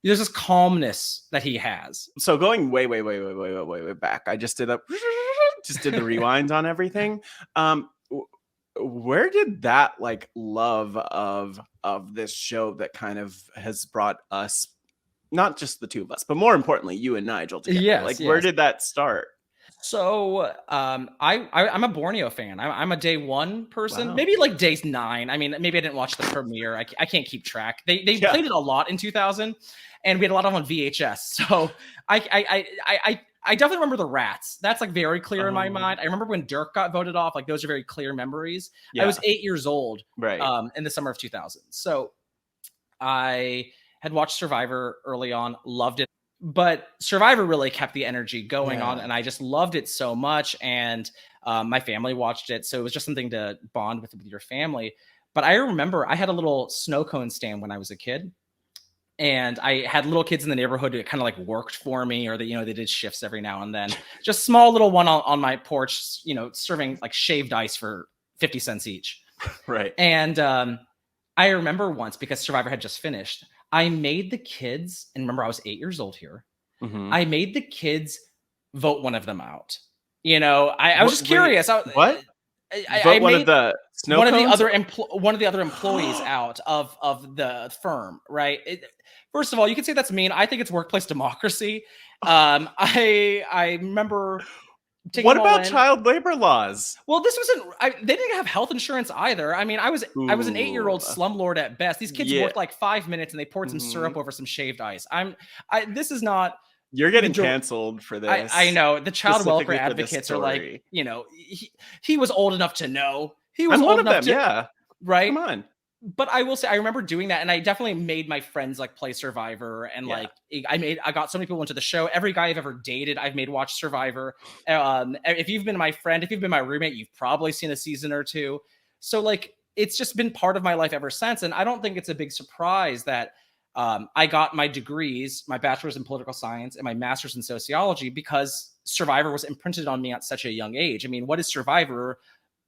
there's this calmness that he has. So going way back, I just did the rewind on everything. Where did that love of this show that kind of has brought us, not just the two of us, but more importantly, you and Nigel together? Yes, where did that start? So I'm a Borneo fan. I'm a day one person. Wow. Maybe day 9. I mean, maybe I didn't watch the premiere. I can't keep track. They played it a lot in 2000, and we had a lot of them on VHS. So I definitely remember the Rats. That's very clear in my mind. I remember when Dirk got voted off. Those are very clear memories. Yeah. I was 8 years old, right, in the summer of 2000. So I had watched Survivor early on, loved it. But Survivor really kept the energy going on, and I just loved it so much. And my family watched it, so it was just something to bond with your family. But I remember I had a little snow cone stand when I was a kid, and I had little kids in the neighborhood who kind of worked for me, or they did shifts every now and then. Just small little one on my porch, serving shaved ice for 50 cents each. Right. And I remember once, because Survivor had just finished, I made the kids, and remember I was 8 years old here. Mm-hmm. I made the kids vote one of them out. I was just curious. What? I made one of the snow one cones? One of the other employees out of the firm, right? First of all, you could say that's mean. I think it's workplace democracy. I remember. What about child labor laws? Well, this wasn't. They didn't have health insurance either. I mean, I was an 8-year-old slumlord at best. These kids worked 5 minutes, and they poured some syrup over some shaved ice. This is not. You're getting canceled for this. I know. The child welfare advocates are he was old enough to know. He was old enough to, yeah. Right? Come on. But I will say, I remember doing that, and I definitely made my friends play Survivor, and I got so many people into the show. Every guy I've ever dated, I've made watch Survivor. If you've been my friend, if you've been my roommate, you've probably seen a season or two. So it's just been part of my life ever since, and I don't think it's a big surprise that I got my degrees, my bachelor's in political science and my master's in sociology, because Survivor was imprinted on me at such a young age. I mean, what is Survivor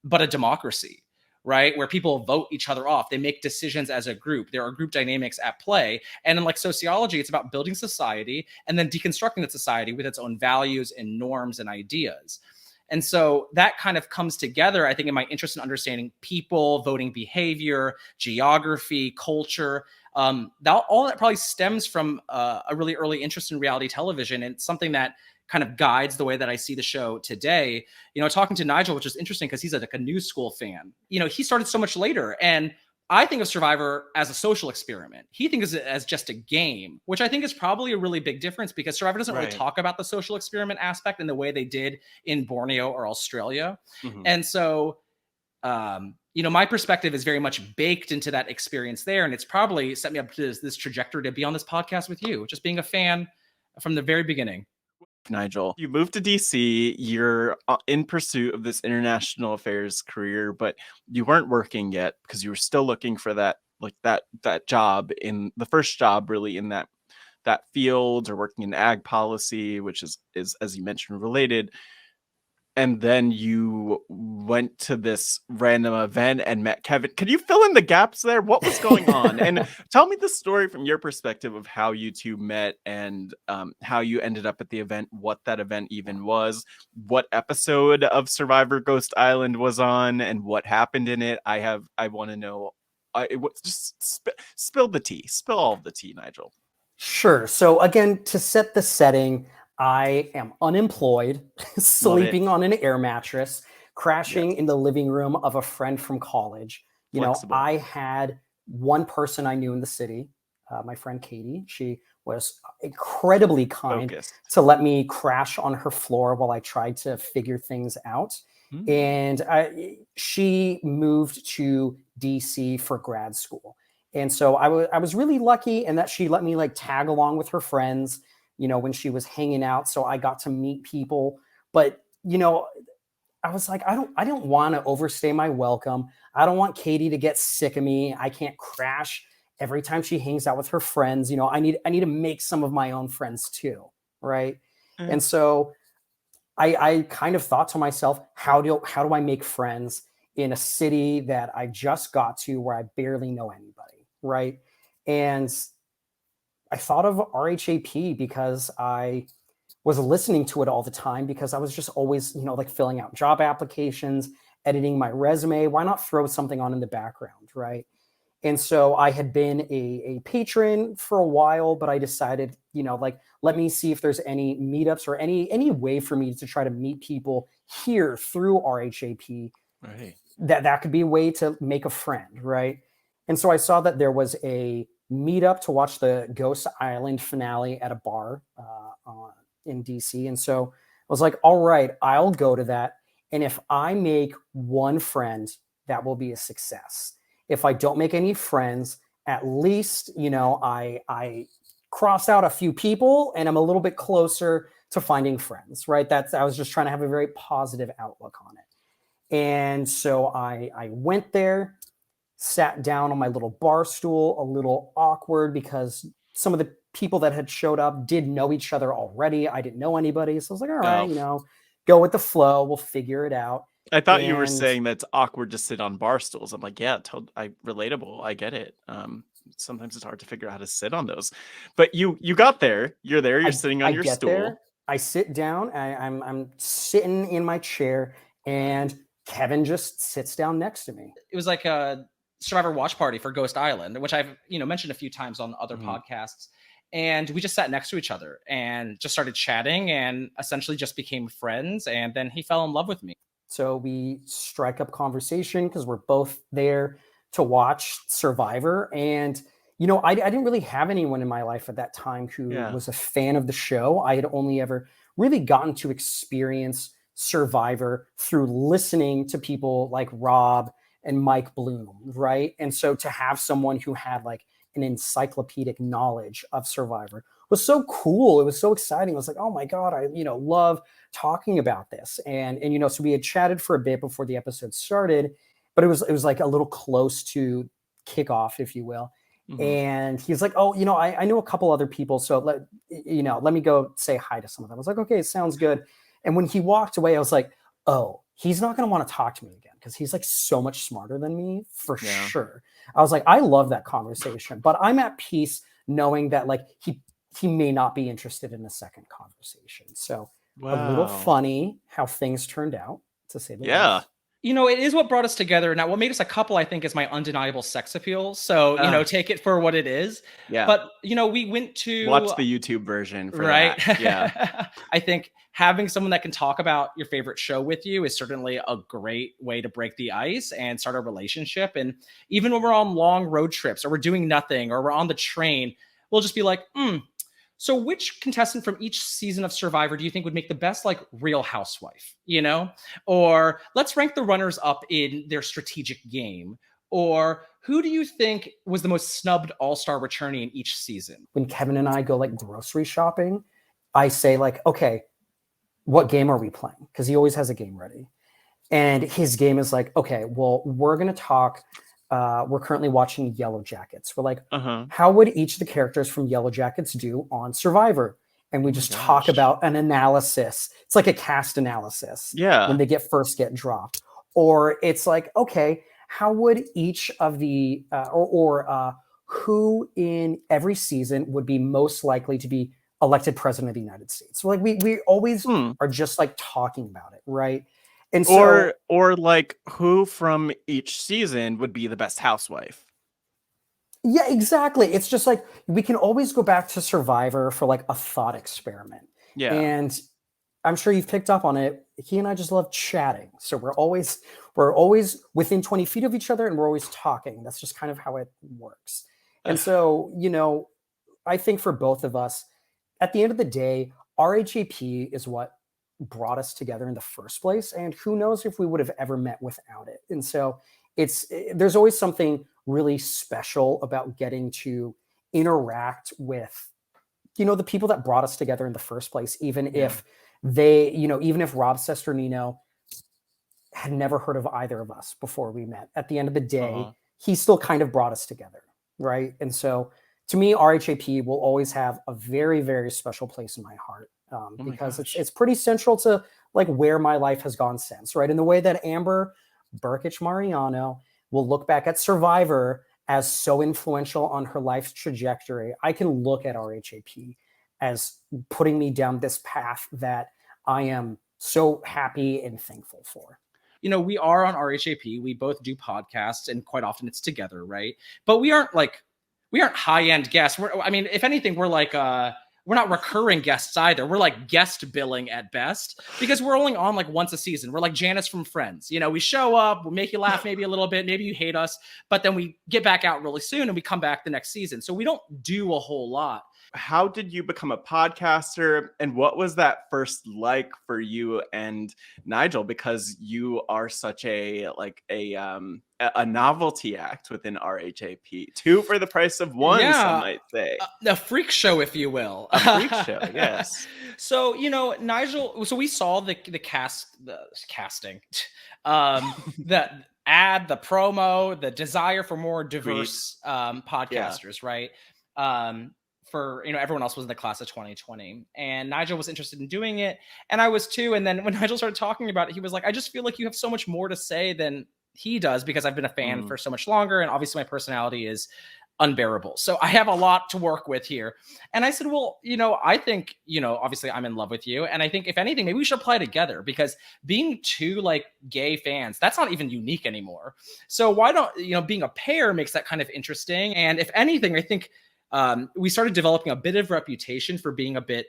but a democracy? Right? Where people vote each other off. They make decisions as a group. There are group dynamics at play. And in sociology, it's about building society and then deconstructing that society with its own values and norms and ideas. And so that kind of comes together, I think, in my interest in understanding people, voting behavior, geography, culture. All that probably stems from a really early interest in reality television. And it's something that kind of guides the way that I see the show today. Talking to Nigel, which is interesting because he's a new school fan. He started so much later, and I think of Survivor as a social experiment. He thinks of it as just a game, which I think is probably a really big difference, because Survivor doesn't really talk about the social experiment aspect in the way they did in Borneo or Australia. Mm-hmm. And so, my perspective is very much baked into that experience there. And it's probably set me up to this trajectory to be on this podcast with you, just being a fan from the very beginning. Nigel, you moved to DC, you're in pursuit of this international affairs career, but you weren't working yet because you were still looking for that job, in the first job really in that field, or working in ag policy, which is as you mentioned related. And then you went to this random event and met Kevin. Can you fill in the gaps there? What was going on? And tell me the story from your perspective of how you two met, and how you ended up at the event, what that event even was, what episode of Survivor Ghost Island was on, and what happened in it. I want to know. Just spill the tea. Spill all of the tea, Nigel. Sure. So again, to set the setting, I am unemployed, sleeping on an air mattress, crashing in the living room of a friend from college. Flexible. I had one person I knew in the city, my friend Katie. She was incredibly kind to let me crash on her floor while I tried to figure things out. And she moved to DC for grad school. And so I was really lucky in that she let me like tag along with her friends, when she was hanging out. So I got to meet people. But, I was like, I don't want to overstay my welcome. I don't want Katie to get sick of me. I can't crash every time she hangs out with her friends. I need to make some of my own friends too. Right. And so I kind of thought to myself, how do I make friends in a city that I just got to where I barely know anybody? Right. And I thought of RHAP because I was listening to it all the time, because I was just always, like filling out job applications, editing my resume. Why not throw something on in the background, right? And so I had been a patron for a while, but I decided, let me see if there's any meetups or any way for me to try to meet people here through RHAP. Right. That could be a way to make a friend, right? And so I saw that there was a meetup to watch the Ghost Island finale at a bar in DC. And so I was like, all right, I'll go to that. And if I make one friend, that will be a success. If I don't make any friends, at least, I crossed out a few people and I'm a little bit closer to finding friends, right? I was just trying to have a very positive outlook on it. And so I went there, sat down on my little bar stool, a little awkward because some of the people that had showed up did know each other already. I didn't know anybody. So I was like, all right, go with the flow. We'll figure it out. I thought you were saying that's awkward to sit on bar stools. I'm like, yeah, relatable. I get it. Sometimes it's hard to figure out how to sit on those, but you got there. You're there. You're sitting on your stool. There, I sit down. I'm sitting in my chair, and Kevin just sits down next to me. It was like a Survivor watch party for Ghost Island, which I've mentioned a few times on other podcasts. And we just sat next to each other and just started chatting, and essentially just became friends. And then he fell in love with me. So we strike up conversation because we're both there to watch Survivor. And, I didn't really have anyone in my life at that time who was a fan of the show. I had only ever really gotten to experience Survivor through listening to people like Rob and Mike Bloom, right? And so to have someone who had like an encyclopedic knowledge of Survivor was so cool. It was so exciting. I was like, oh my God, I love talking about this. And so we had chatted for a bit before the episode started, but it was like a little close to kickoff, if you will. And he's like, oh, I know a couple other people, so let me go say hi to some of them. I was like, okay, sounds good. And when he walked away, I was like, oh, he's not going to want to talk to me again, because he's like so much smarter than me for sure. I was like, I love that conversation, but I'm at peace knowing that like he may not be interested in a second conversation. So a little funny how things turned out, to say the least. It is what brought us together. Now, what made us a couple, I think, is my undeniable sex appeal. So, take it for what it is. Yeah. But, we went to watch the YouTube version for right? that. Yeah. I think having someone that can talk about your favorite show with you is certainly a great way to break the ice and start a relationship. And even when we're on long road trips or we're doing nothing or we're on the train, we'll just be like, so which contestant from each season of Survivor do you think would make the best, like, Real Housewife, Or let's rank the runners up in their strategic game. Or who do you think was the most snubbed all-star returnee in each season? When Kevin and I go, like, grocery shopping, I say, like, okay, what game are we playing? Because he always has a game ready. And his game is like, okay, well, we're going to talk. We're currently watching Yellow Jackets. We're like, how would each of the characters from Yellow Jackets do on Survivor? And we just talk about an analysis. It's like a cast analysis. Yeah. When they first get dropped. Or it's like, okay, how would each of the, who in every season would be most likely to be elected president of the United States? So like we always are just like talking about it, right? And so, or like who from each season would be the best housewife? Yeah, exactly. It's just like we can always go back to Survivor for like a thought experiment. Yeah. And I'm sure you've picked up on it. He and I just love chatting. So we're always within 20 feet of each other and we're always talking. That's just kind of how it works. And so, you know, I think for both of us, at the end of the day, RHAP is what brought us together in the first place. And who knows if we would have ever met without it. And so there's always something really special about getting to interact with, you know, the people that brought us together in the first place, even if they, you know, even if Rob Sesternino had never heard of either of us before we met. At the end of the day, he still kind of brought us together, right? And so to me, RHAP will always have a very, very special place in my heart because it's pretty central to like where my life has gone since, right? In the way that Amber Burkich Mariano will look back at Survivor as so influential on her life's trajectory, I can look at RHAP as putting me down this path that I am so happy and thankful for. You know, we are on RHAP. We both do podcasts, and quite often it's together, right? But we aren't high-end guests. I mean, if anything, we're like we're not recurring guests either. We're like guest billing at best because we're only on like once a season. We're like Janice from Friends. You know, we show up, we make you laugh maybe a little bit, maybe you hate us, but then we get back out really soon and we come back the next season. So we don't do a whole lot. How did you become a podcaster, and what was that first like for you and Nigel? Because you are such a novelty act within RHAP, 2 for the price of 1. Some might say a freak show, if you will. A freak show, yes. So you know, Nigel. So we saw the casting, the ad, the promo, the desire for more diverse podcasters, right? For, you know, everyone else was in the class of 2020 and Nigel was interested in doing it and I was too. And then when Nigel started talking about it, he was like, I just feel like you have so much more to say than he does because I've been a fan for so much longer. And obviously my personality is unbearable. So I have a lot to work with here. And I said, well, you know, I think, you know, obviously I'm in love with you. And I think if anything, maybe we should apply together because being 2 like gay fans, that's not even unique anymore. So why don't, you know, being a pair makes that kind of interesting. And if anything, I think, we started developing a bit of reputation for being a bit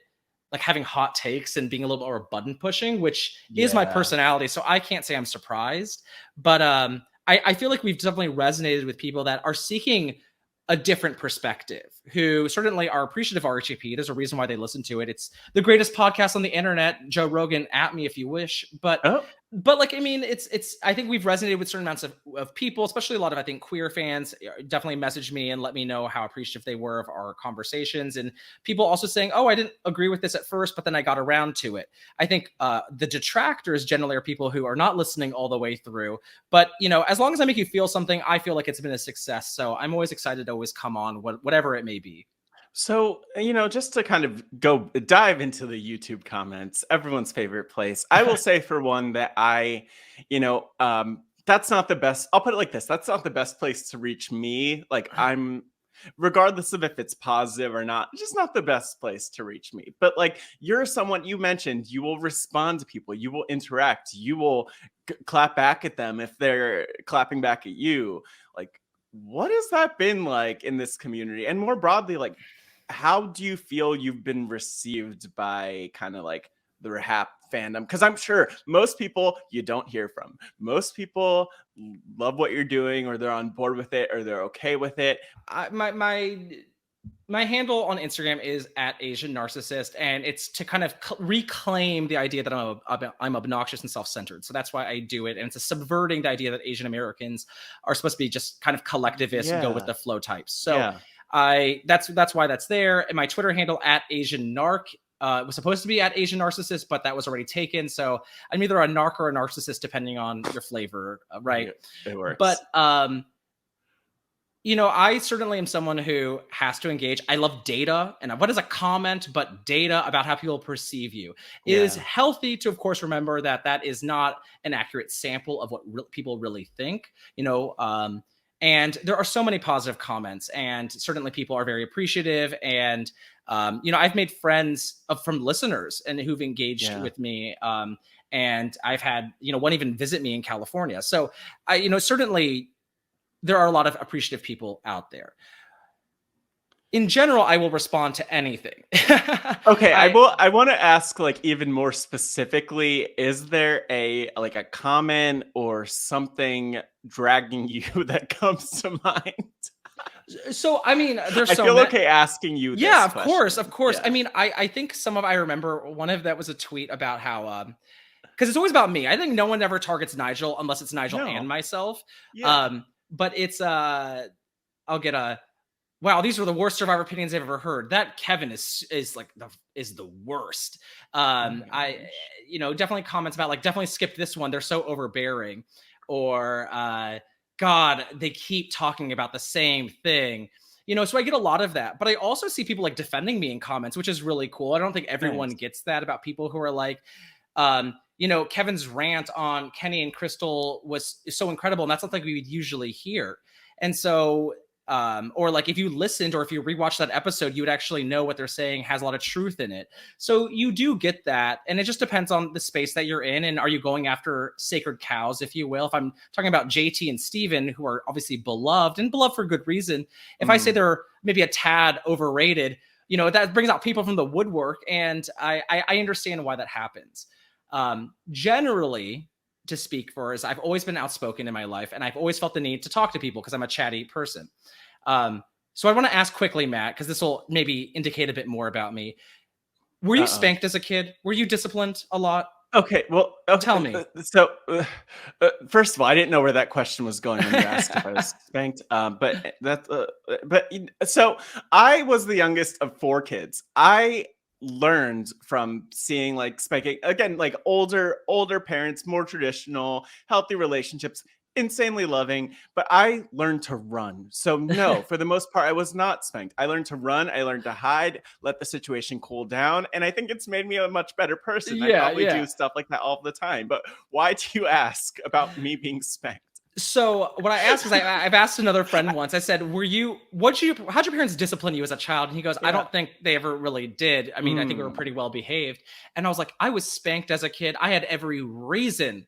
like having hot takes and being a little bit more button pushing, which is my personality. So I can't say I'm surprised, but I feel like we've definitely resonated with people that are seeking a different perspective, who certainly are appreciative of RHAP. There's a reason why they listen to it. It's the greatest podcast on the internet. Joe Rogan, at me if you wish. But like, I mean, it's I think we've resonated with certain amounts of people, especially a lot of, I think, queer fans definitely messaged me and let me know how appreciative they were of our conversations. And people also saying, oh, I didn't agree with this at first, but then I got around to it. I think the detractors generally are people who are not listening all the way through. But, you know, as long as I make you feel something, I feel like it's been a success. So I'm always excited to always come on, whatever it may be. So, you know, just to kind of dive into the YouTube comments, everyone's favorite place. I will say for one that that's not the best. I'll put it like this. That's not the best place to reach me. Like regardless of if it's positive or not, it's just not the best place to reach me. But like, you're someone, you mentioned, you will respond to people, you will interact, you will clap back at them if they're clapping back at you. Like, what has that been like in this community? And more broadly, like, how do you feel you've been received by kind of like the RHAP fandom? Because I'm sure most people you don't hear from. Most people love what you're doing, or they're on board with it, or they're okay with it. My handle on Instagram is @AsianNarcissist, and it's to kind of reclaim the idea that I'm obnoxious and self-centered. So that's why I do it, and it's subverting the idea that Asian Americans are supposed to be just kind of collectivists and go with the flow types. So that's why that's there. And my Twitter handle @AsianNarc was supposed to be at Asian narcissist, but that was already taken. So I'm either a narc or a narcissist, depending on your flavor, right? It works. But I certainly am someone who has to engage. I love data, and what is a comment but data about how people perceive you? It is healthy to, of course, remember that that is not an accurate sample of what people really think. And there are so many positive comments, and certainly people are very appreciative. And I've made friends from listeners and who've engaged with me. And I've had one even visit me in California. So certainly there are a lot of appreciative people out there. In general, I will respond to anything. Okay, I want to ask, like, even more specifically, is there a comment or something dragging you that comes to mind? So, I mean, there's I feel okay asking you this Yeah, of question. course. Yeah. I mean, I think I remember one of that was a tweet about how, because it's always about me. I think no one ever targets Nigel unless it's Nigel and myself. Yeah. But it's, I'll get wow, these are the worst Survivor opinions I've ever heard. That Kevin is the worst. I definitely comments about, like, definitely skip this one. They're so overbearing. Or God, they keep talking about the same thing. So I get a lot of that. But I also see people like defending me in comments, which is really cool. I don't think everyone gets that about people who are like, Kevin's rant on Kenny and Crystal is so incredible, and that's something we would usually hear. And so, or like if you listened or if you rewatched that episode, you would actually know what they're saying has a lot of truth in it. So you do get that, and it just depends on the space that you're in, and are you going after sacred cows, if you will. If I'm talking about JT and Steven, who are obviously beloved for good reason, if I say they're maybe a tad overrated, that brings out people from the woodwork, and I understand why that happens. Generally, to speak for, is I've always been outspoken in my life, and I've always felt the need to talk to people because I'm a chatty person. So I want to ask quickly, Matt, because this will maybe indicate a bit more about me. Were you spanked as a kid? Were you disciplined a lot? Okay, well, Tell me. So, first of all, I didn't know where that question was going when you asked if I was spanked. So I was the youngest of 4 kids. I learned from seeing, like, spanking again, like older parents, more traditional, healthy relationships, insanely loving, but I learned to run. So no, for the most part, I was not spanked. I learned to run. I learned to hide, let the situation cool down. And I think it's made me a much better person. I probably do stuff like that all the time. But why do you ask about me being spanked? So what I asked is, I've asked another friend once. I said, how'd your parents discipline you as a child? And he goes, I don't think they ever really did. I mean, I think we were pretty well behaved. And I was like, I was spanked as a kid. I had every reason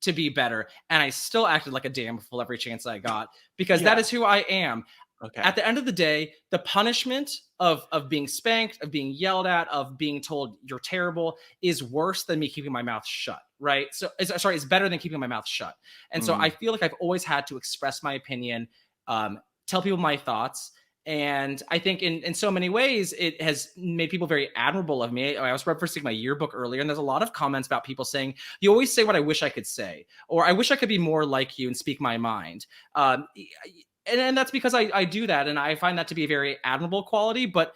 to be better, and I still acted like a damn fool every chance I got, because that is who I am. Okay. At the end of the day, the punishment of being spanked, of being yelled at, of being told you're terrible is worse than me keeping my mouth shut, right? So, it's better than keeping my mouth shut. And so I feel like I've always had to express my opinion, tell people my thoughts. And I think in so many ways, it has made people very admirable of me. I was referencing my yearbook earlier, and there's a lot of comments about people saying, you always say what I wish I could say, or I wish I could be more like you and speak my mind. And that's because I do that, and I find that to be a very admirable quality. But,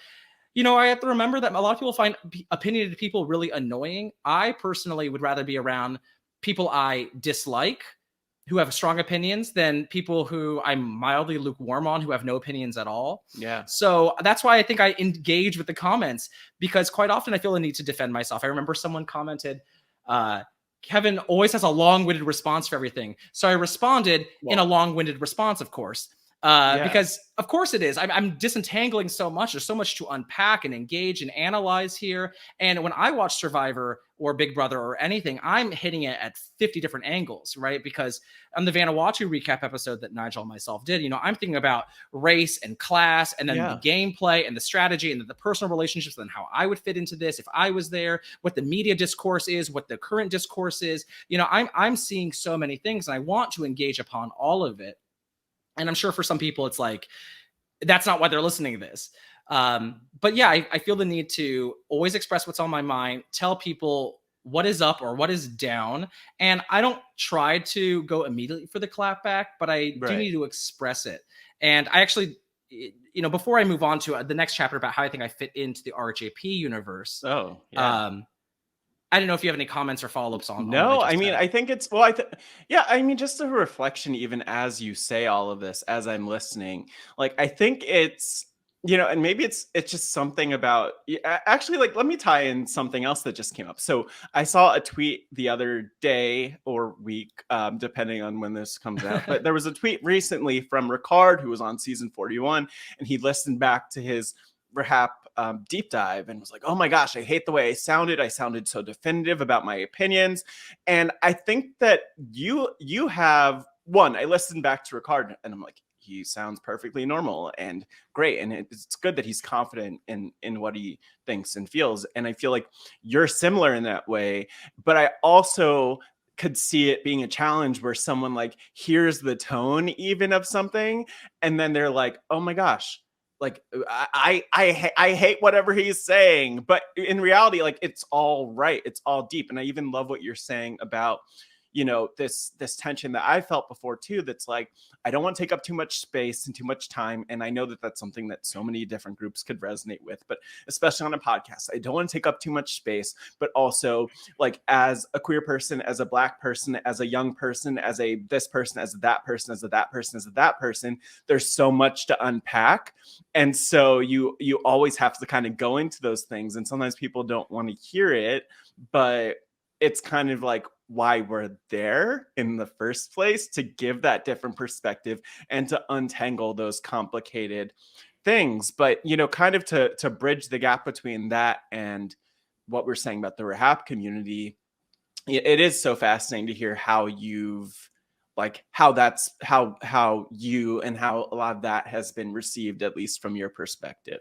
I have to remember that a lot of people find opinionated people really annoying. I personally would rather be around people I dislike, who have strong opinions, than people who I'm mildly lukewarm on, who have no opinions at all. Yeah. So that's why I think I engage with the comments, because quite often I feel the need to defend myself. I remember someone commented, Kevin always has a long-winded response for everything. So I responded in a long-winded response, of course. Because of course it is. I'm disentangling so much. There's so much to unpack and engage and analyze here. And when I watch Survivor or Big Brother or anything, I'm hitting it at 50 different angles, right? Because on the Vanuatu recap episode that Nigel and myself did, I'm thinking about race and class, and then the gameplay and the strategy, and the personal relationships, and how I would fit into this if I was there, what the media discourse is, what the current discourse is. I'm seeing so many things, and I want to engage upon all of it. And I'm sure for some people, it's like, that's not why they're listening to this. But yeah, I feel the need to always express what's on my mind, tell people what is up or what is down. And I don't try to go immediately for the clapback, but I do need to express it. And I actually before I move on to the next chapter about how I think I fit into the RHAP universe. Oh, yeah. I don't know if you have any comments or follow-ups on No, what I mean, said. I think it's, yeah, I mean, just a reflection, even as you say all of this, as I'm listening, like, I think it's, and maybe it's just something about, actually, like, let me tie in something else that just came up. So I saw a tweet the other day or week, depending on when this comes out, but there was a tweet recently from Ricard, who was on season 41, and he listened back to his RHAP deep dive and was like, oh my gosh, I hate the way I sounded so definitive about my opinions. And I think that you have one, I listened back to Ricard and I'm like, he sounds perfectly normal and great, and it's good that he's confident in what he thinks and feels, and I feel like you're similar in that way. But I also could see it being a challenge where someone like hears the tone even of something and then they're like, oh my gosh, like I hate whatever he's saying, but in reality, like, it's all right, it's all deep. And I even love what you're saying about, this tension that I felt before too, that's like, I don't want to take up too much space and too much time, and I know that that's something that so many different groups could resonate with, but especially on a podcast, I don't want to take up too much space, but also, like, as a queer person, as a Black person, as a young person, as a this person, as a that person, as a that person, as a that person, there's so much to unpack. And so you always have to kind of go into those things, and sometimes people don't want to hear it, but it's kind of like why we're there in the first place, to give that different perspective and to untangle those complicated things. But kind of to bridge the gap between that and what we're saying about the RHAP community, it is so fascinating to hear how you've, like, how you and how a lot of that has been received, at least from your perspective.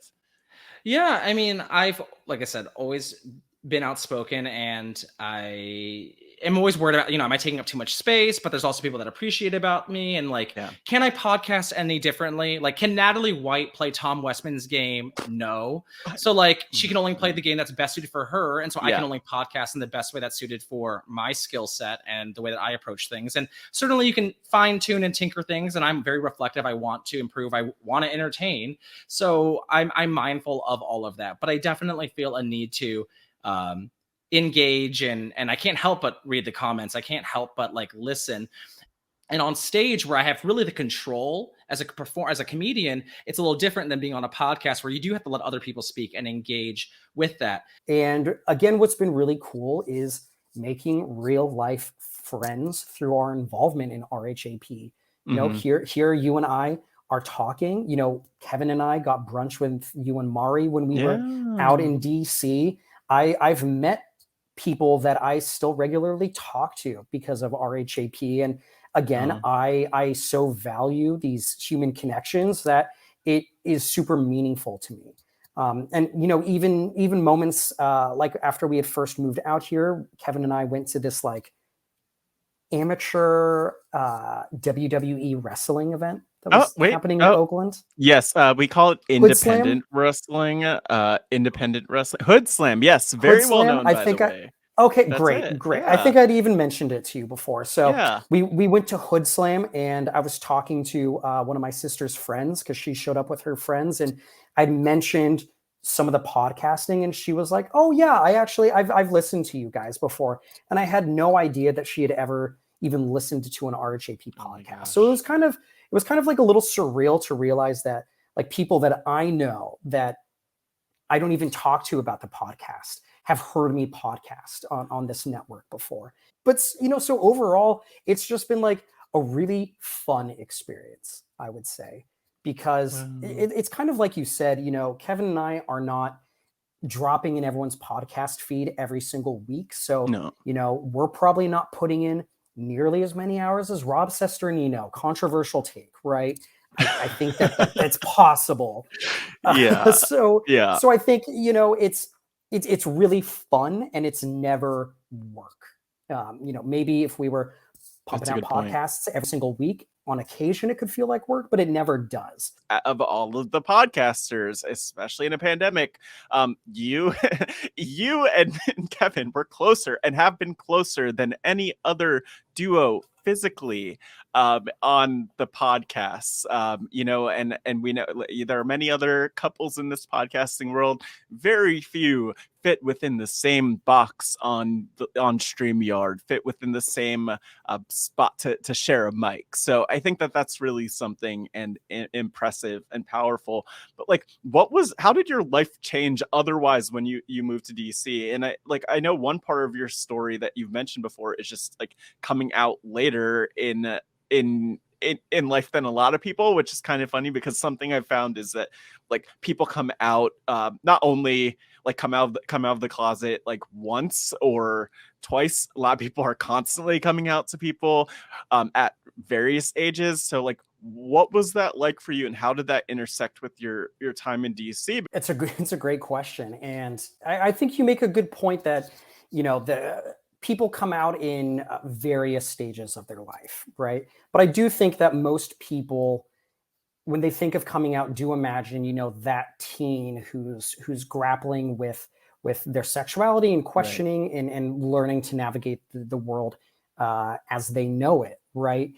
Yeah, I mean, I've, like I said, always been outspoken, and I am always worried about, am I taking up too much space? But there's also people that appreciate about me, and like, Yeah. can I podcast any differently? Like, can Natalie White play Tom Westman's game? No. So like, she can only play the game that's best suited for her, and so I can only podcast in the best way that's suited for my skill set and the way that I approach things. And certainly you can fine tune and tinker things, and I'm very reflective. I want to improve. I want to entertain. So I'm mindful of all of that, but I definitely feel a need to engage, and I can't help but read the comments. I can't help but like listen. And on stage, where I have really the control as a comedian, it's a little different than being on a podcast where you do have to let other people speak and engage with that. And again, what's been really cool is making real life friends through our involvement in RHAP. Here you and I are talking. Kevin and I got brunch with you and Mari when we were out in DC. I've met people that I still regularly talk to because of RHAP. And again, I so value these human connections that it is super meaningful to me. And even moments like after we had first moved out here, Kevin and I went to this like amateur WWE wrestling event that was happening in Oakland. Yes, we call it independent wrestling. Independent wrestling. Hood Slam. Yes, very well known, by the way. Okay, great. Yeah. I think I'd even mentioned it to you before. So we went to Hood Slam, and I was talking to one of my sister's friends because she showed up with her friends, and I mentioned some of the podcasting, and she was like, "Oh yeah, I've listened to you guys before," and I had no idea that she had ever even listened to an RHAP podcast. So it was kind of like a little surreal to realize that like people that I know that I don't even talk to about the podcast have heard me podcast on this network before. But so overall, it's just been like a really fun experience, I would say, because it's kind of like you said, Kevin and I are not dropping in everyone's podcast feed every single week. So, we're probably not putting in nearly as many hours as Rob Sesternino. Controversial take, right? I think that's possible. So I think, it's really fun, and it's never work. Maybe if we were pumping out podcasts every single week, on occasion it could feel like work, but it never does. Of all of the podcasters, especially in a pandemic, you and Kevin were closer and have been closer than any other duo physically. on the podcasts, and we know there are many other couples in this podcasting world. Very few fit within the same box on StreamYard, fit within the same spot to share a mic. So I think that that's really something and impressive and powerful. But like, how did your life change otherwise when you moved to DC? And I know one part of your story that you've mentioned before is just like coming out later in life than a lot of people, which is kind of funny because something I've found is that like people come out not only like come out of the closet like once or twice. A lot of people are constantly coming out to people at various ages. So like, what was that like for you, and how did that intersect with your time in DC? It's a great question, and I think you make a good point that the people come out in various stages of their life, right? But I do think that most people, when they think of coming out, do imagine, that teen who's grappling with their sexuality and questioning and learning to navigate the world as they know it, right?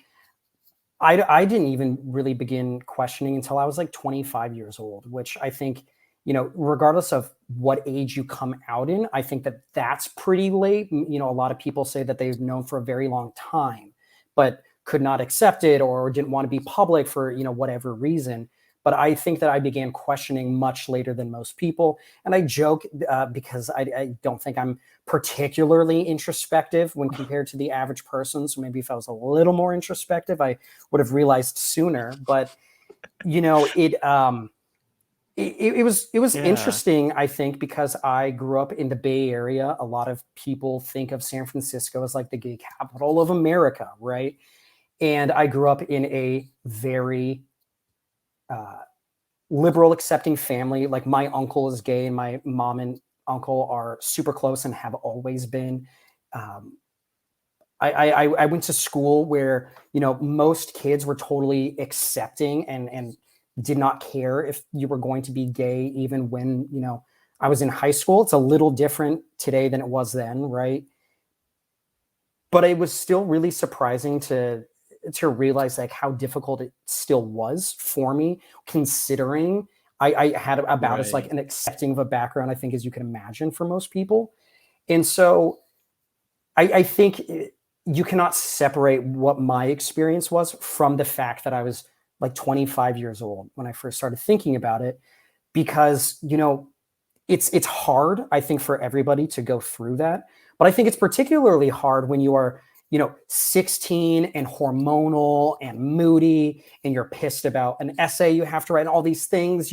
I didn't even really begin questioning until I was like 25 years old, which I think, regardless of what age you come out in, I think that that's pretty late. A lot of people say that they've known for a very long time, but could not accept it or didn't want to be public for, whatever reason. But I think that I began questioning much later than most people. And I joke because I don't think I'm particularly introspective when compared to the average person. So maybe if I was a little more introspective, I would have realized sooner. But, it was interesting, I think, because I grew up in the Bay Area. A lot of people think of San Francisco as like the gay capital of America, right? And I grew up in a very liberal, accepting family. Like my uncle is gay and my mom and uncle are super close and have always been. I went to school where, most kids were totally accepting and did not care if you were going to be gay, even when, I was in high school. It's a little different today than it was then, right? But it was still really surprising to realize like how difficult it still was for me, considering I had about as like an accepting of a background, I think, as you can imagine for most people. And so I think you cannot separate what my experience was from the fact that I was like 25 years old when I first started thinking about it, because, it's hard, I think, for everybody to go through that. But I think it's particularly hard when you are 16 and hormonal and moody and you're pissed about an essay you have to write and all these things,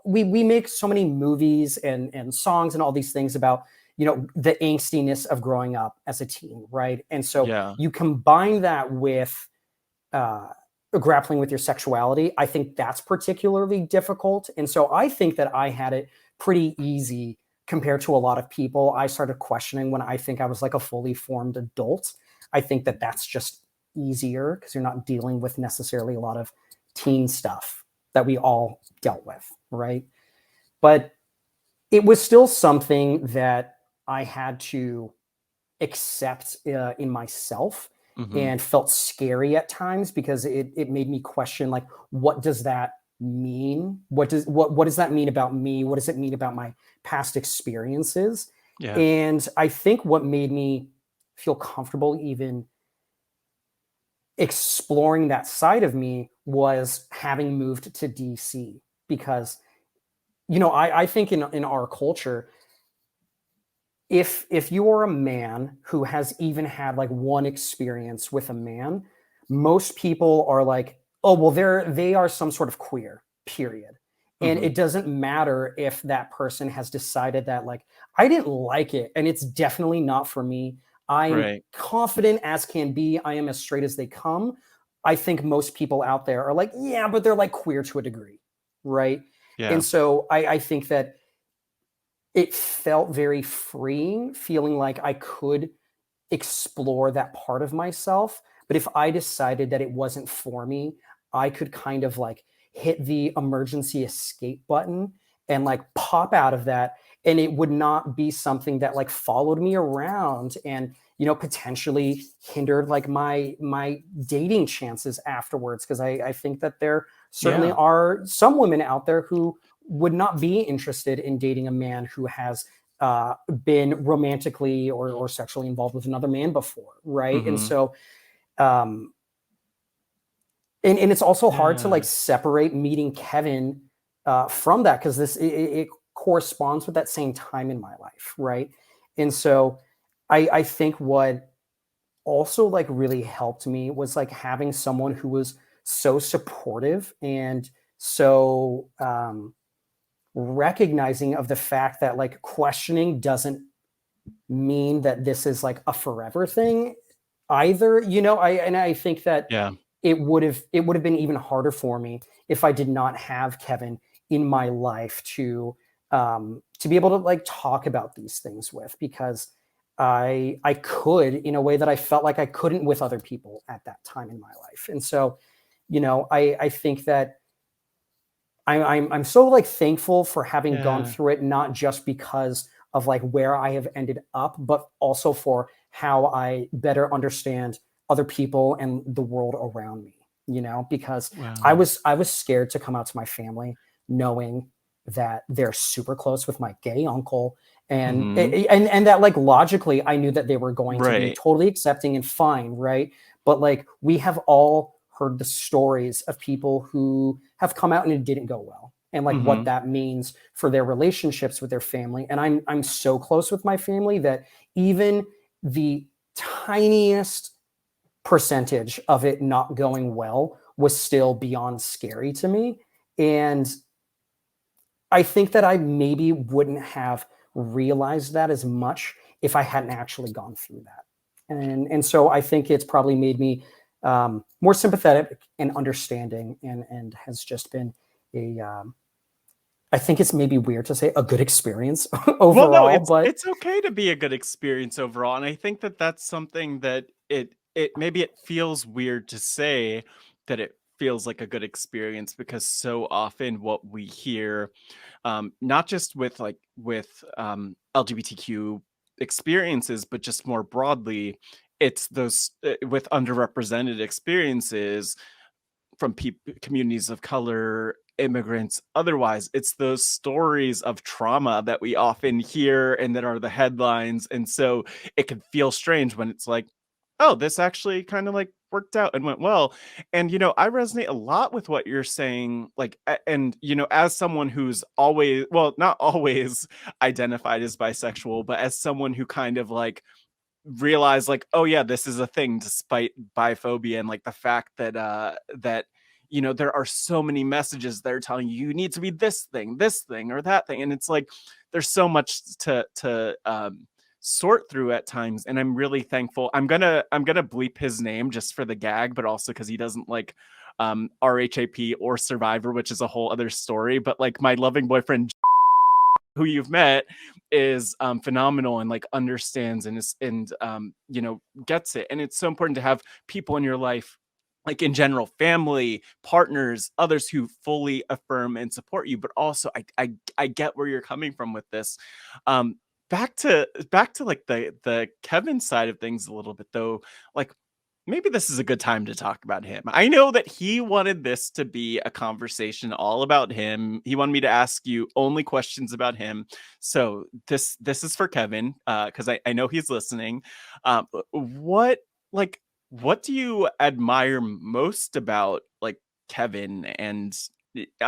we make so many movies and songs and all these things about, the angstiness of growing up as a teen. Right. And so you combine that with grappling with your sexuality. I think that's particularly difficult. And so I think that I had it pretty easy compared to a lot of people. I started questioning when I think I was like a fully formed adult. I think that that's just easier because you're not dealing with necessarily a lot of teen stuff that we all dealt with, right? But it was still something that I had to accept in myself, and felt scary at times because it made me question, like, what does that mean? What does that mean about me? What does it mean about my past experiences? And I think what made me feel comfortable even exploring that side of me was having moved to DC, because I think in our culture, if you are a man who has even had like one experience with a man, most people are like, oh, well, they are some sort of queer, period. And it doesn't matter if that person has decided that, like, I didn't like it and it's definitely not for me. I'm confident as can be. I am as straight as they come. I think most people out there are like, yeah, but they're like queer to a degree, right? And so I think that it felt very freeing, feeling like I could explore that part of myself. But if I decided that it wasn't for me, I could kind of like hit the emergency escape button and like pop out of that. And it would not be something that like followed me around and potentially hindered like my dating chances afterwards. Cause I think that there certainly are some women out there who would not be interested in dating a man who has been romantically or sexually involved with another man before. Right. And so, and it's also hard to like separate meeting Kevin from that, because it corresponds with that same time in my life, right? And so I think what also like really helped me was like having someone who was so supportive and so recognizing of the fact that like questioning doesn't mean that this is like a forever thing either. I think that it would have been even harder for me if I did not have Kevin in my life to be able to like talk about these things with, because I could in a way that I felt like I couldn't with other people at that time in my life. And so, I think that I'm so like thankful for having gone through it, not just because of like where I have ended up, but also for how I better understand other people and the world around me, because I was scared to come out to my family knowing that they're super close with my gay uncle, and and that like logically I knew that they were going to be totally accepting and fine, right? But like we have all heard the stories of people who have come out and it didn't go well, and like what that means for their relationships with their family. And I'm so close with my family that even the tiniest percentage of it not going well was still beyond scary to me. And I think that I maybe wouldn't have realized that as much if I hadn't actually gone through that. And so I think it's probably made me more sympathetic and understanding, and has just been I think it's maybe weird to say a good experience overall. Well, no, but it's okay to be a good experience overall, and I think that that's something that it maybe it feels weird to say that it feels like a good experience, because so often what we hear, not just with LGBTQ experiences, but just more broadly, it's those with underrepresented experiences from communities of color, immigrants, otherwise, it's those stories of trauma that we often hear and that are the headlines. And so it can feel strange when it's like, oh, this actually kind of like worked out and went well. And I resonate a lot with what you're saying, like, and as someone who's always, well, not always identified as bisexual, but as someone who kind of like realize like, oh yeah, this is a thing despite biphobia, and like the fact that there are so many messages that are telling you need to be this thing or that thing, and it's like there's so much to sort through at times. And I'm really thankful. I'm gonna bleep his name just for the gag, but also because he doesn't like RHAP or Survivor, which is a whole other story. But like my loving boyfriend, who you've met, is phenomenal and like understands and gets it. And it's so important to have people in your life, like in general, family, partners, others who fully affirm and support you. But also I get where you're coming from with this. Back to like the Kevin side of things a little bit though, like maybe this is a good time to talk about him. I know that he wanted this to be a conversation all about him. He wanted me to ask you only questions about him. So this is for Kevin, because I know he's listening. What do you admire most about like Kevin? And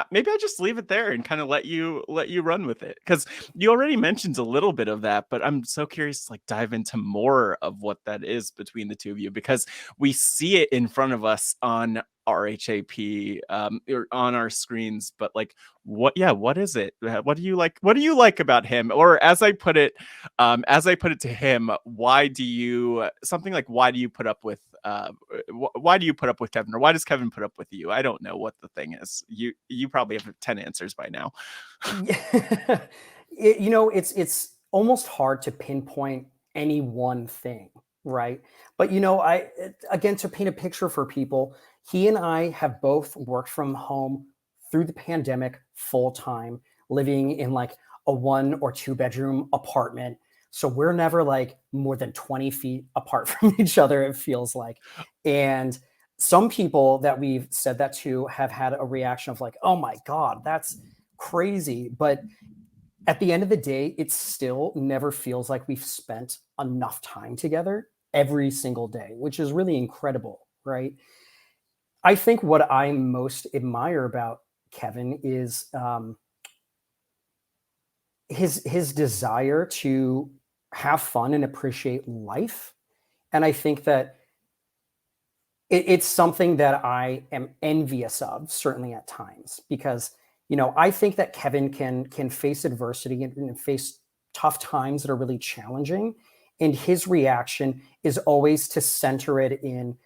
maybe I just leave it there and kind of let you run with it, because you already mentioned a little bit of that, but I'm so curious to like dive into more of what that is between the two of you, because we see it in front of us on RHAP or on our screens, but like what is it? What do you like about him? Or as I put it to him, why do you put up with Kevin, or why does Kevin put up with you? I don't know what the thing is. You probably have 10 answers by now. It's almost hard to pinpoint any one thing, right? But again, to paint a picture for people, he and I have both worked from home through the pandemic full time, living in like a 1 or 2 bedroom apartment So we're never like more than 20 feet apart from each other, it feels like. And some people that we've said that to have had a reaction of like, oh my God, that's crazy. But at the end of the day, it still never feels like we've spent enough time together every single day, which is really incredible, right? I think what I most admire about Kevin is his desire to have fun and appreciate life. And I think that it's something that I am envious of, certainly at times, because I think that Kevin can face adversity and face tough times that are really challenging, and his reaction is always to center it in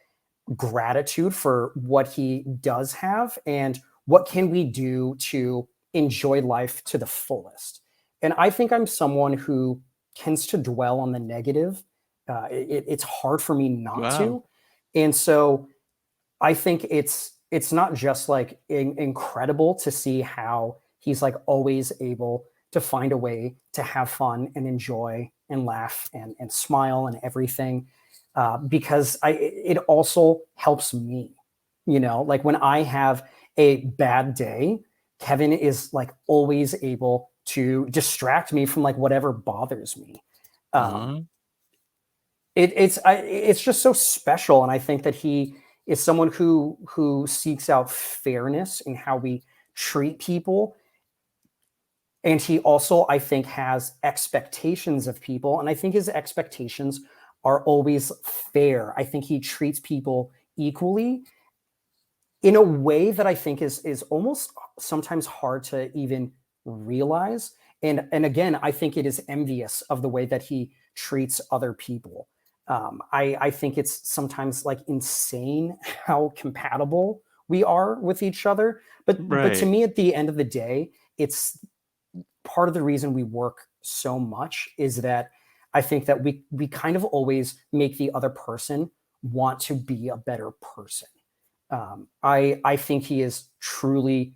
gratitude for what he does have and what can we do to enjoy life to the fullest. And I think I'm someone who tends to dwell on the negative. It's hard for me not Wow. to. And so I think it's not just like incredible to see how he's like always able to find a way to have fun and enjoy and laugh and smile and everything, because it also helps me. Like when I have a bad day, Kevin is like always able to distract me from like whatever bothers me. Uh-huh. It's just so special, and I think that he is someone who seeks out fairness in how we treat people, and he also, I think, has expectations of people, and I think his expectations are always fair. I think he treats people equally in a way that I think is almost sometimes hard to even realize. And again, I think it is envious of the way that he treats other people. I think it's sometimes like insane how compatible we are with each other. But to Right. me, at the end of the day, it's part of the reason we work so much is that I think that we kind of always make the other person want to be a better person. I think he is truly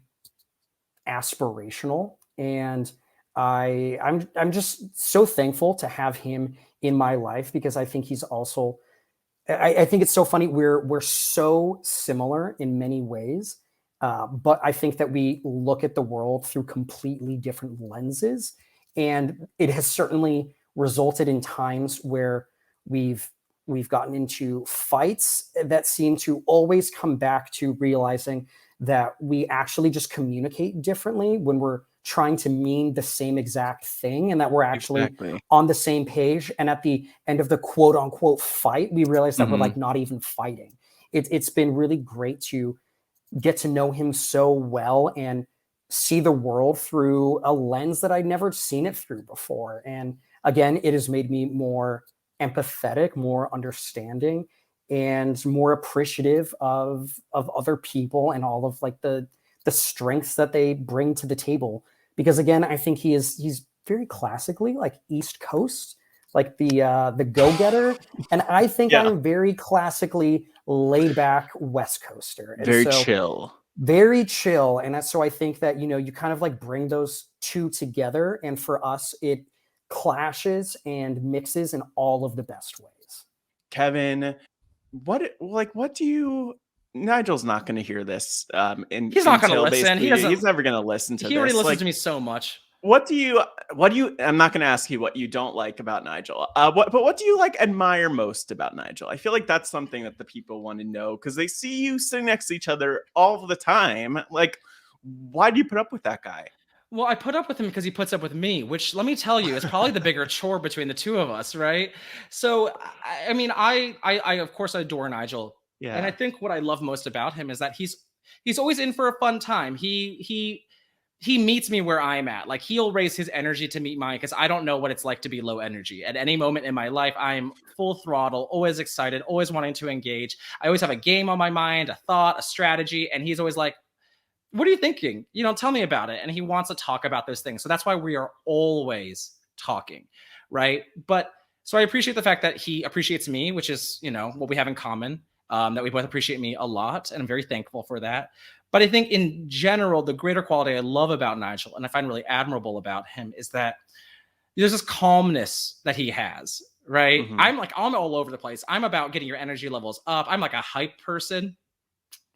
aspirational, and I'm just so thankful to have him in my life, because I think he's also I think it's so funny. We're so similar in many ways, but I think that we look at the world through completely different lenses, and it has certainly resulted in times where we've we've gotten into fights that seem to always come back to realizing that we actually just communicate differently when we're trying to mean the same exact thing, and that we're actually Exactly. on the same page. And at the end of the quote unquote fight, we realize that we're Mhm. like not even fighting. It's been really great to get to know him so well and see the world through a lens that I'd never seen it through before. And again, it has made me more empathetic, more understanding, and more appreciative of other people and all of like the strengths that they bring to the table. Because again, I think he's very classically like East Coast, like the go-getter. And I think Yeah. I'm very classically laid back West Coaster. And Very so chill. very chill. And so I think that, you kind of like bring those two together. And for us, it clashes and mixes in all of the best ways. Kevin, what do you Nigel's not going to hear this He's not going to until listen. He basically doesn't. he's never going to listen to He already this. listens Like to me so much. what do you I'm not going to ask you what you don't like about Nigel. What do you like admire most about Nigel? I feel like that's something that the people want to know because they see you sitting next to each other all the time. Like, why do you put up with that guy? Well, I put up with him because he puts up with me, which let me tell you is probably the bigger chore between the two of us, right? So, I mean, I of course adore Nigel, and I Yeah. think what I love most about him is that he's always in for a fun time. He meets me where I'm at. Like he'll raise his energy to meet mine because I don't know what it's like to be low energy. At any moment in my life, I'm full throttle, always excited, always wanting to engage. I always have a game on my mind, a thought, a strategy, and he's always like, what are you thinking? Tell me about it. And he wants to talk about those things. So that's why we are always talking. Right. But so I appreciate the fact that he appreciates me, which is, what we have in common, that we both appreciate me a lot. And I'm very thankful for that. But I think in general, the greater quality I love about Nigel and I find really admirable about him is that there's this calmness that he has, right? Mhm. I'm all over the place. I'm about getting your energy levels up. I'm like a hype person.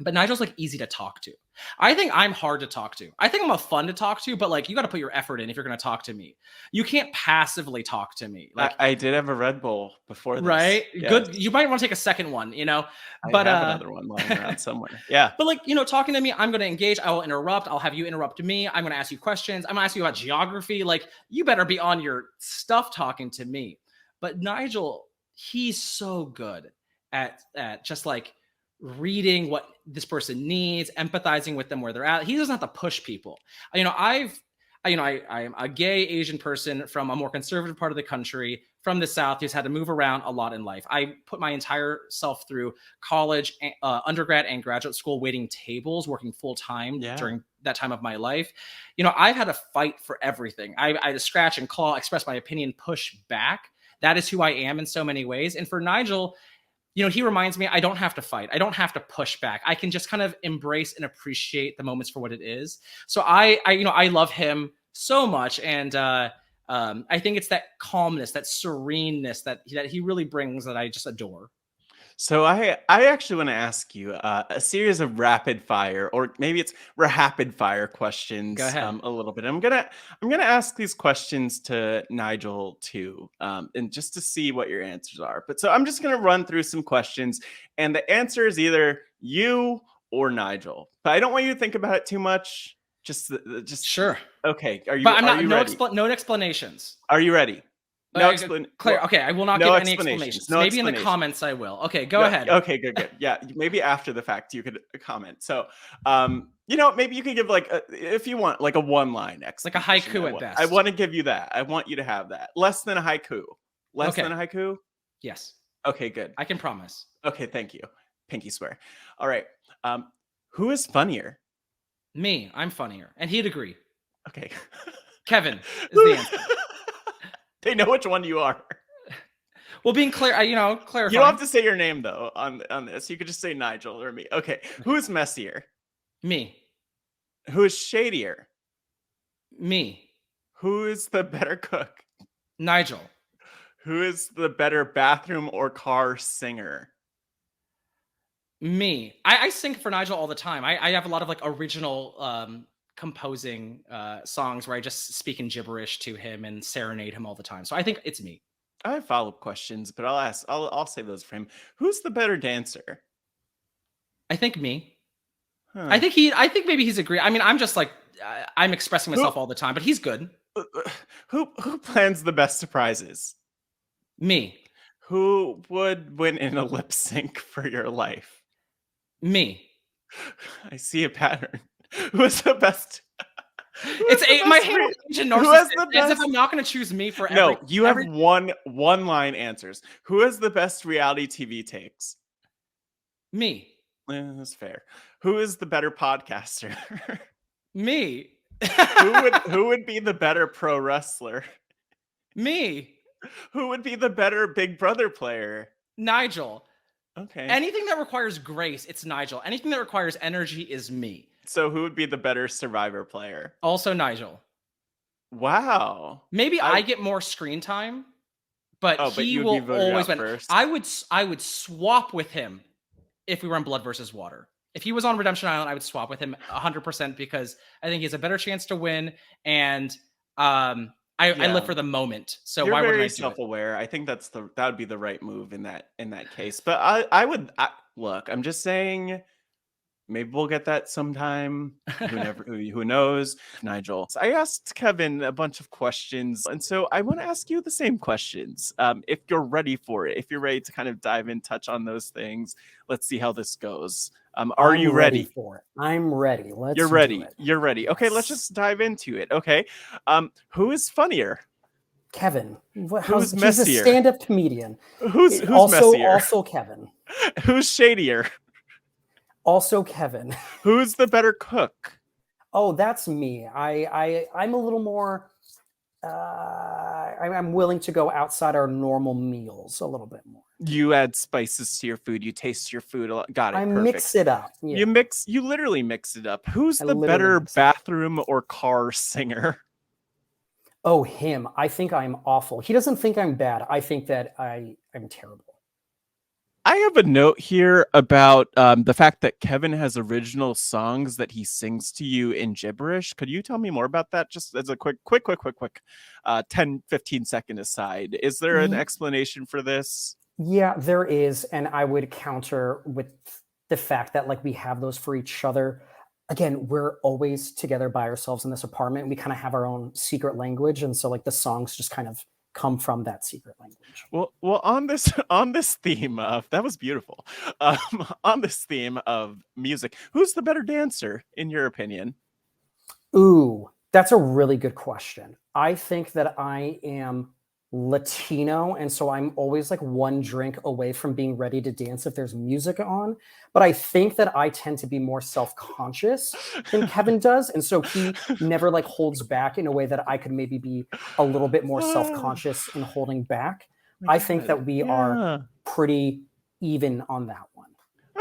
But Nigel's like easy to talk to. I think I'm hard to talk to. I think I'm a fun to talk to, but like you got to put your effort in if you're going to talk to me. You can't passively talk to me. Like I did have a Red Bull before this. right? Yes. Good. You might want to take a second one, I have another one lying around somewhere. Yeah. But like, talking to me, I'm going to engage. I will interrupt. I'll have you interrupt me. I'm going to ask you questions. I'm going to ask you about geography. Like you better be on your stuff talking to me. But Nigel, he's so good at just like reading what this person needs, empathizing with them where they're at. He doesn't have to push people. I am a gay Asian person from a more conservative part of the country, from the South, who's had to move around a lot in life. I put my entire self through college, undergrad and graduate school, waiting tables, working full time during that time of my life. I've had to fight for everything. I had to scratch and claw, express my opinion, push back. That is who I am in so many ways. And for Nigel, he reminds me, I don't have to fight. I don't have to push back. I can just kind of embrace and appreciate the moments for what it is. So I love him so much. And I think it's that calmness, that sereneness that he really brings that I just adore. So I actually want to ask you a series of rapid fire, or maybe it's rapid fire questions. Go ahead. A little bit. I'm gonna ask these questions to Nigel too, and just to see what your answers are. But so I'm just gonna run through some questions, and the answer is either you or Nigel. But I don't want you to think about it too much. Just sure. Okay. Are you? But I'm not. Ready? No explanations. Are you ready? No Claire, okay, I will not give any explanations. Maybe in the comments I will. Okay, go ahead. Okay, good. Yeah, maybe after the fact you could comment. So, maybe you could give like if you want like a one-line explanation. Like a haiku at best. I want to give you that. I want you to have that. Less than a haiku. Less than a haiku? Yes. Okay, good. I can promise. Okay, thank you. Pinky swear. All right. Who is funnier? Me. I'm funnier. And he'd agree. Okay. Kevin is the answer. They know which one you are. Well, being clear, clarifying. You don't have to say your name though on this. You could just say Nigel or me. Okay. Who is messier? Me. Who is shadier? Me. Who is the better cook? Nigel. Who is the better bathroom or car singer? Me. I sing for Nigel all the time. I have a lot of like original composing songs where I just speak in gibberish to him and serenade him all the time. So I think it's me. I have follow-up questions, but I'll save those for him. Who's the better dancer? I think me. Huh. I think maybe he's agreeing. I mean, I'm just like I'm expressing myself all the time, but he's good. Who plans the best surprises? Me. Who would win in a lip sync for your life? Me. I see a pattern. Who is the best? It's my Asian narcissist. As if I'm not going to choose me for no. You have one line answers. Who has the best reality TV takes? Me. That's fair. Who is the better podcaster? Me. Who would be the better pro wrestler? Me. Who would be the better Big Brother player? Nigel. Okay. Anything that requires grace, it's Nigel. Anything that requires energy is me. So who would be the better Survivor player? Also Nigel. Wow. Maybe I get more screen time, but he will always win. First. I would swap with him if we were on Blood versus Water. If he was on Redemption Island, I would swap with him 100% because I think he has a better chance to win. And I live for the moment. So You're why wouldn't I very do self-aware. I think that would be the right move in that case. But I would look. I'm just saying. Maybe we'll get that sometime. Who knows? Nigel. So I asked Kevin a bunch of questions. And so I want to ask you the same questions. If you're ready for it, if you're ready to kind of dive in, touch on those things, let's see how this goes. Are you ready for it? I'm ready. You're ready. You're ready. Okay, let's just dive into it. Okay. Who is funnier? Kevin. Who's he's messier? A stand-up comedian. Who's messier? Also Kevin. Who's shadier? Also Kevin. Who's the better cook? Oh, that's me. I'm a little more. I'm willing to go outside our normal meals a little bit more. You add spices to your food. You taste your food a lot. Got it. I perfect. Mix it up. Yeah. You literally mix it up. Who's the better bathroom or car singer? Oh, him. I think I'm awful. He doesn't think I'm bad. I think that I'm terrible. I have a note here about the fact that Kevin has original songs that he sings to you in gibberish. Could you tell me more about that? Just as a quick 10, 15-second aside. Is there an explanation for this? Yeah, there is. And I would counter with the fact that like we have those for each other. Again, we're always together by ourselves in this apartment. We kind of have our own secret language. And so like the songs just kind of come from that secret language. Well, on this theme of that was beautiful. On this theme of music, who's the better dancer in your opinion? Ooh, that's a really good question. I think that I am Latino, and so I'm always like one drink away from being ready to dance if there's music on. But I think that I tend to be more self-conscious than Kevin does, and so he never like holds back in a way that I could maybe be a little bit more self-conscious in holding back. I think that we are pretty even on that one.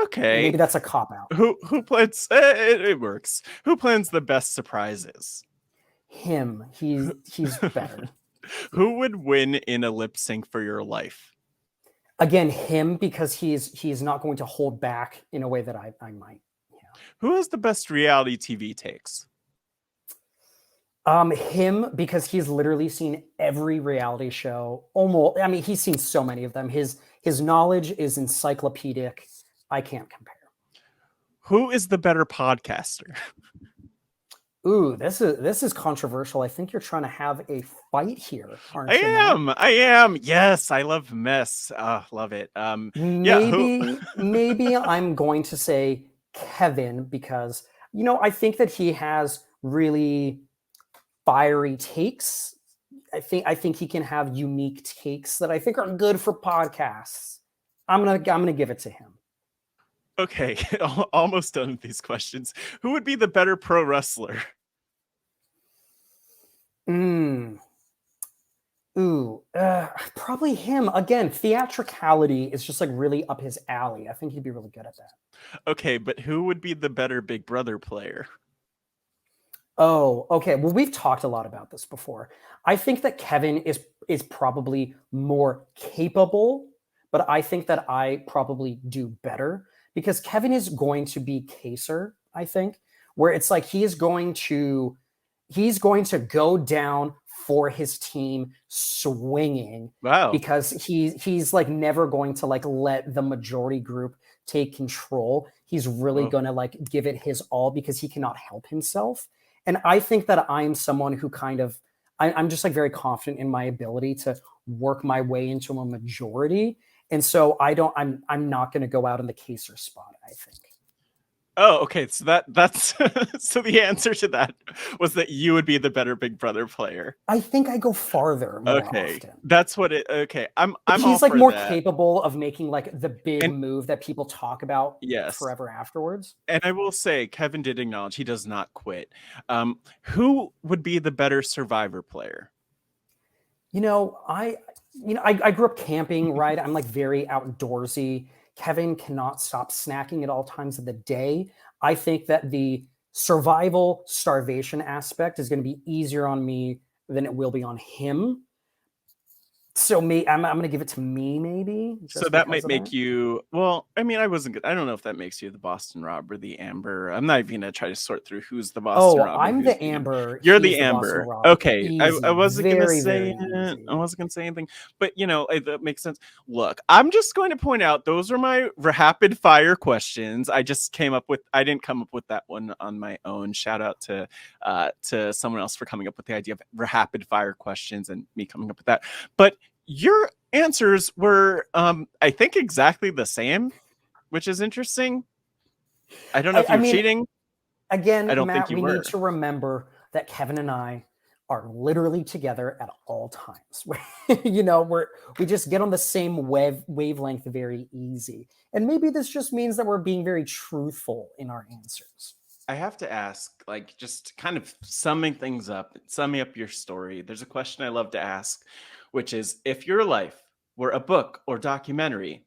Okay, And maybe that's a cop out. Who plans? It works. Who plans the best surprises? Him. He's better. Who would win in a lip sync for your life? Again, him, because he's not going to hold back in a way that I might. Yeah. Who has the best reality TV takes? Him, because he's literally seen every reality show. Almost, I mean, he's seen so many of them. His knowledge is encyclopedic. I can't compare. Who is the better podcaster? Ooh, this is controversial. I think you're trying to have a fight here, aren't I you? am. Yes, I love mess. Love it. Maybe I'm going to say Kevin because I think that he has really fiery takes. I think he can have unique takes that I think are good for podcasts. I'm gonna give it to him. Okay, almost done with these questions. Who would be the better pro wrestler? Probably him. Again, theatricality is just like really up his alley. I think he'd be really good at that. Okay, but who would be the better Big Brother player? Oh, okay. Well, we've talked a lot about this before. I think that Kevin is probably more capable, but I think that I probably do better because Kevin is going to be Kaser, I think, where it's like he's going to go down for his team swinging. Wow. Because he's like never going to like let the majority group take control. He's really going to like give it his all because he cannot help himself. And I think that I'm someone who I'm just like very confident in my ability to work my way into a majority. And so I'm not going to go out in the Kaser spot, I think. Oh, okay. So that's so the answer to that was that you would be the better Big Brother player. I think I go farther more often. That's what it. Okay, I'm he's like more capable of making like the big move that people talk about forever afterwards. And I will say, Kevin did acknowledge he does not quit. Who would be the better Survivor player? I grew up camping, right? I'm like very outdoorsy. Kevin cannot stop snacking at all times of the day. I think that the survival starvation aspect is going to be easier on me than it will be on him. So I'm going to give it to me, maybe. So that might make you. Well, I mean, I don't know if that makes you the Boston Rob or the Amber. I'm not even going to try to sort through who's the Boston Rob. I'm the Amber. You're the Amber. Okay, I wasn't going to say it. I wasn't going to say anything, but that makes sense. Look, I'm just going to point out those are my rapid fire questions. I didn't come up with that one on my own. Shout out to someone else for coming up with the idea of rapid fire questions and me coming up with that. But your answers were, I think, exactly the same, which is interesting. I don't know if you're cheating. Again, Matt, we need to remember that Kevin and I are literally together at all times. We just get on the same wavelength very easy. And maybe this just means that we're being very truthful in our answers. I have to ask, like, just kind of summing up your story. There's a question I love to ask, which is, if your life were a book or documentary,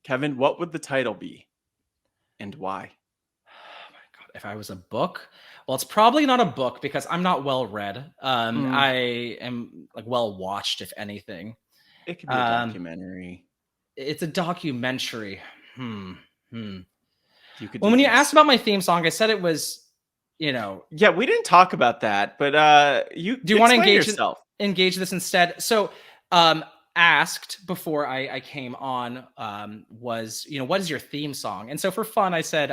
Kevin, what would the title be and why? Oh my God. if I was a book, well, it's probably not a book because I'm not well read. I am like well watched, if anything. It could be a documentary. It's a documentary. You could. Well, when you asked about my theme song, I said it was, Yeah, we didn't talk about that, but do you want to engage this instead? So, asked before I came on was, what is your theme song? And so for fun, I said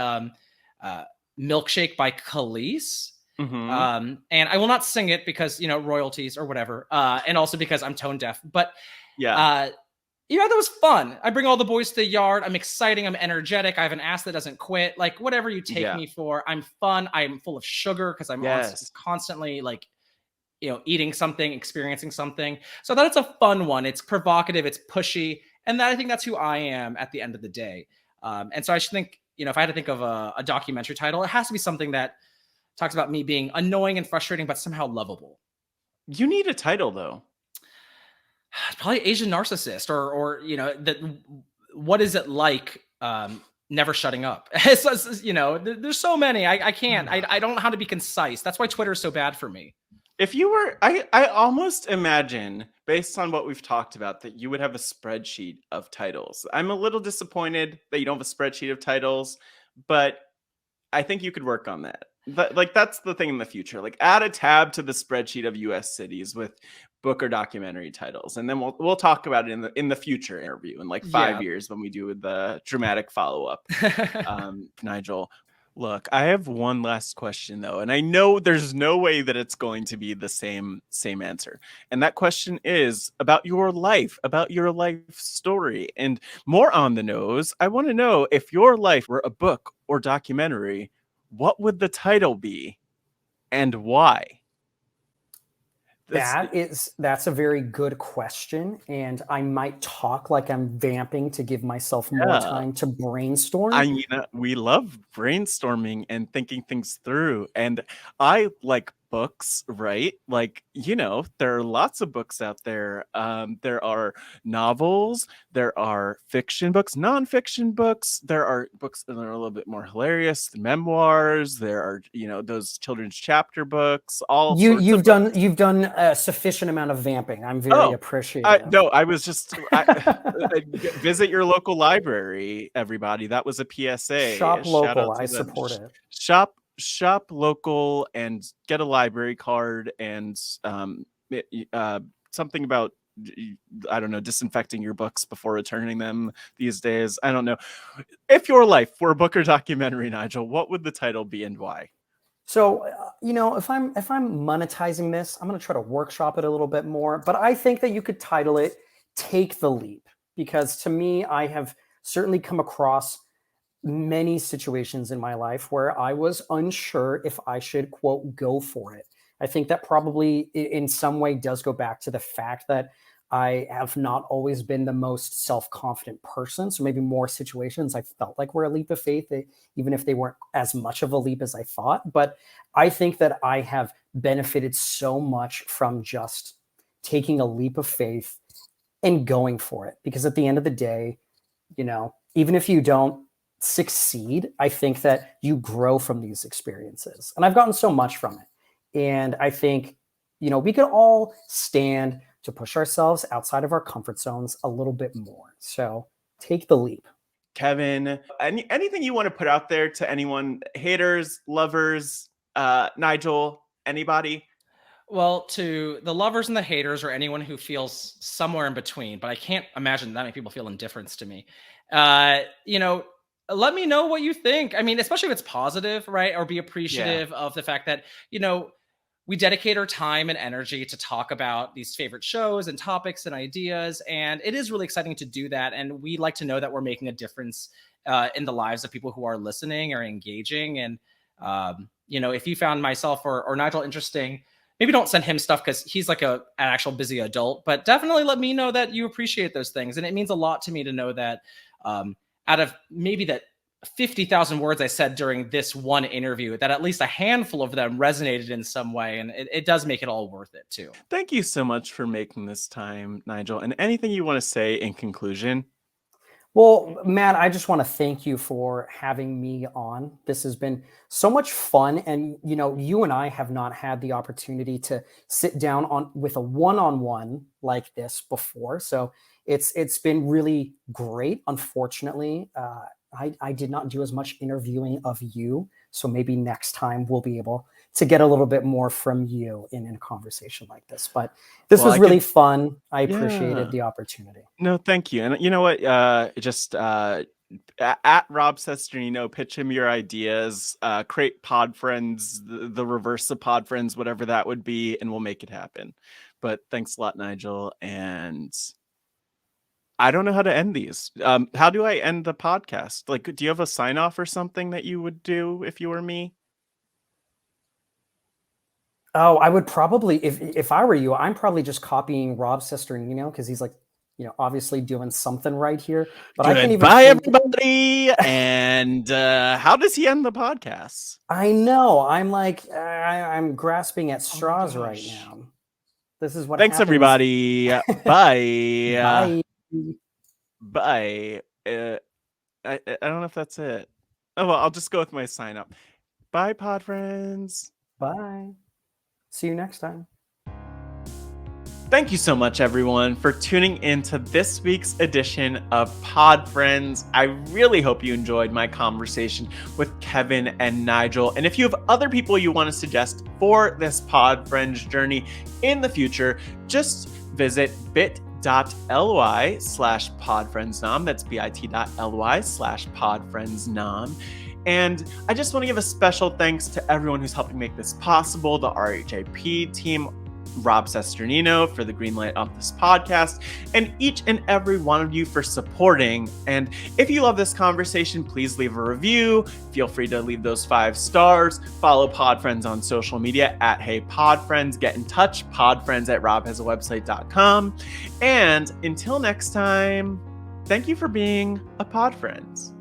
Milkshake by Khalees. And I will not sing it because, royalties or whatever. And also because I'm tone deaf. But that was fun. I bring all the boys to the yard. I'm exciting. I'm energetic. I have an ass that doesn't quit. Like whatever you take me for, I'm fun. I'm full of sugar because I'm constantly like, eating something, experiencing something. So that it's a fun one. It's provocative. It's pushy. And I think that's who I am at the end of the day. And so I should think, if I had to think of a documentary title, it has to be something that talks about me being annoying and frustrating, but somehow lovable. You need a title though. Probably Asian Narcissist or what is it like never shutting up? There's so many. I can't. I don't know how to be concise. That's why Twitter is so bad for me. If you were, I almost imagine, based on what we've talked about, that you would have a spreadsheet of titles. I'm a little disappointed that you don't have a spreadsheet of titles, but I think you could work on that. Like that's the thing in the future. Like add a tab to the spreadsheet of U.S. cities with book or documentary titles, and then we'll talk about it in the future interview in like 5 years when we do the dramatic follow up. Nigel. Look, I have one last question though, and I know there's no way that it's going to be the same answer. And that question is about your life story. And more on the nose, I want to know if your life were a book or documentary, what would the title be and why? That's a very good question, and I might talk like I'm vamping to give myself more time to brainstorm. I mean, we love brainstorming and thinking things through, and I like books, right? Like, there are lots of books out there. There are novels, there are fiction books, nonfiction books, there are books that are a little bit more hilarious, memoirs, there are, those children's chapter books, you've done a sufficient amount of vamping. I'm very appreciative. No, I was just visit your local library, everybody. That was a PSA. Shop local. I support it. Shop local and get a library card and something about, I don't know, disinfecting your books before returning them these days. I don't know. If your life were a book or documentary, Nigel, what would the title be and why? So, if I'm monetizing this, I'm going to try to workshop it a little bit more, but I think that you could title it Take the Leap, because to me, I have certainly come across many situations in my life where I was unsure if I should, quote, go for it. I think that probably in some way does go back to the fact that I have not always been the most self-confident person. So maybe more situations I felt like were a leap of faith, even if they weren't as much of a leap as I thought. But I think that I have benefited so much from just taking a leap of faith and going for it. Because at the end of the day, even if you don't succeed, I think that you grow from these experiences. And I've gotten so much from it. And I think, we could all stand to push ourselves outside of our comfort zones a little bit more. So take the leap. Kevin, anything you want to put out there to anyone, haters, lovers, Nigel, anybody? Well, to the lovers and the haters or anyone who feels somewhere in between, but I can't imagine that many people feel indifference to me. Let me know what you think. I mean, especially if it's positive, right? Or be appreciative of the fact that, we dedicate our time and energy to talk about these favorite shows and topics and ideas. And it is really exciting to do that. And we like to know that we're making a difference in the lives of people who are listening or engaging. And, if you found myself or Nigel interesting, maybe don't send him stuff because he's like an actual busy adult, but definitely let me know that you appreciate those things. And it means a lot to me to know that out of maybe that 50,000 words I said during this one interview, that at least a handful of them resonated in some way. And it does make it all worth it too. Thank you so much for making this time, Nigel. And anything you want to say in conclusion? Well, Matt, I just want to thank you for having me on. This has been so much fun. And, you and I have not had the opportunity to sit down with a one-on-one like this before. So it's been really great. Unfortunately, I did not do as much interviewing of you. So maybe next time we'll be able to get a little bit more from you in a conversation like this. But this was really fun. I appreciated the opportunity. No, thank you. And you know what? At Rob Sesternino, pitch him your ideas, create Pod Friends, the reverse of Pod Friends, whatever that would be, and we'll make it happen. But thanks a lot, Nigel. And I don't know how to end these. How do I end the podcast? Like, do you have a sign off or something that you would do if you were me? Oh, I would probably, if I were you, I'm probably just copying Rob Sesternino because he's like, obviously doing something right here. But I can't even. Bye, everybody. And how does he end the podcast? I know. I'm like, I'm grasping at straws right now. This is what. Thanks, happens. Everybody. Bye. Bye. Bye. I don't know if that's it. Oh, well, I'll just go with my sign up. Bye, Pod Friends. Bye. See you next time. Thank you so much, everyone, for tuning into this week's edition of Pod Friends. I really hope you enjoyed my conversation with Kevin and Nigel. And if you have other people you want to suggest for this Pod Friends journey in the future, just visit bit.ly/podfriendsnom. That's bit.ly/podfriendsnom. And I just want to give a special thanks to everyone who's helping make this possible, the RHAP team, Rob Sesternino for the green light on this podcast, and each and every one of you for supporting. And if you love this conversation, please leave a review. Feel free to leave those 5 stars. Follow Pod Friends on social media at Hey Pod Friends. Get in touch, podfriends@robhasawebsite.com. And until next time, thank you for being a Pod Friends.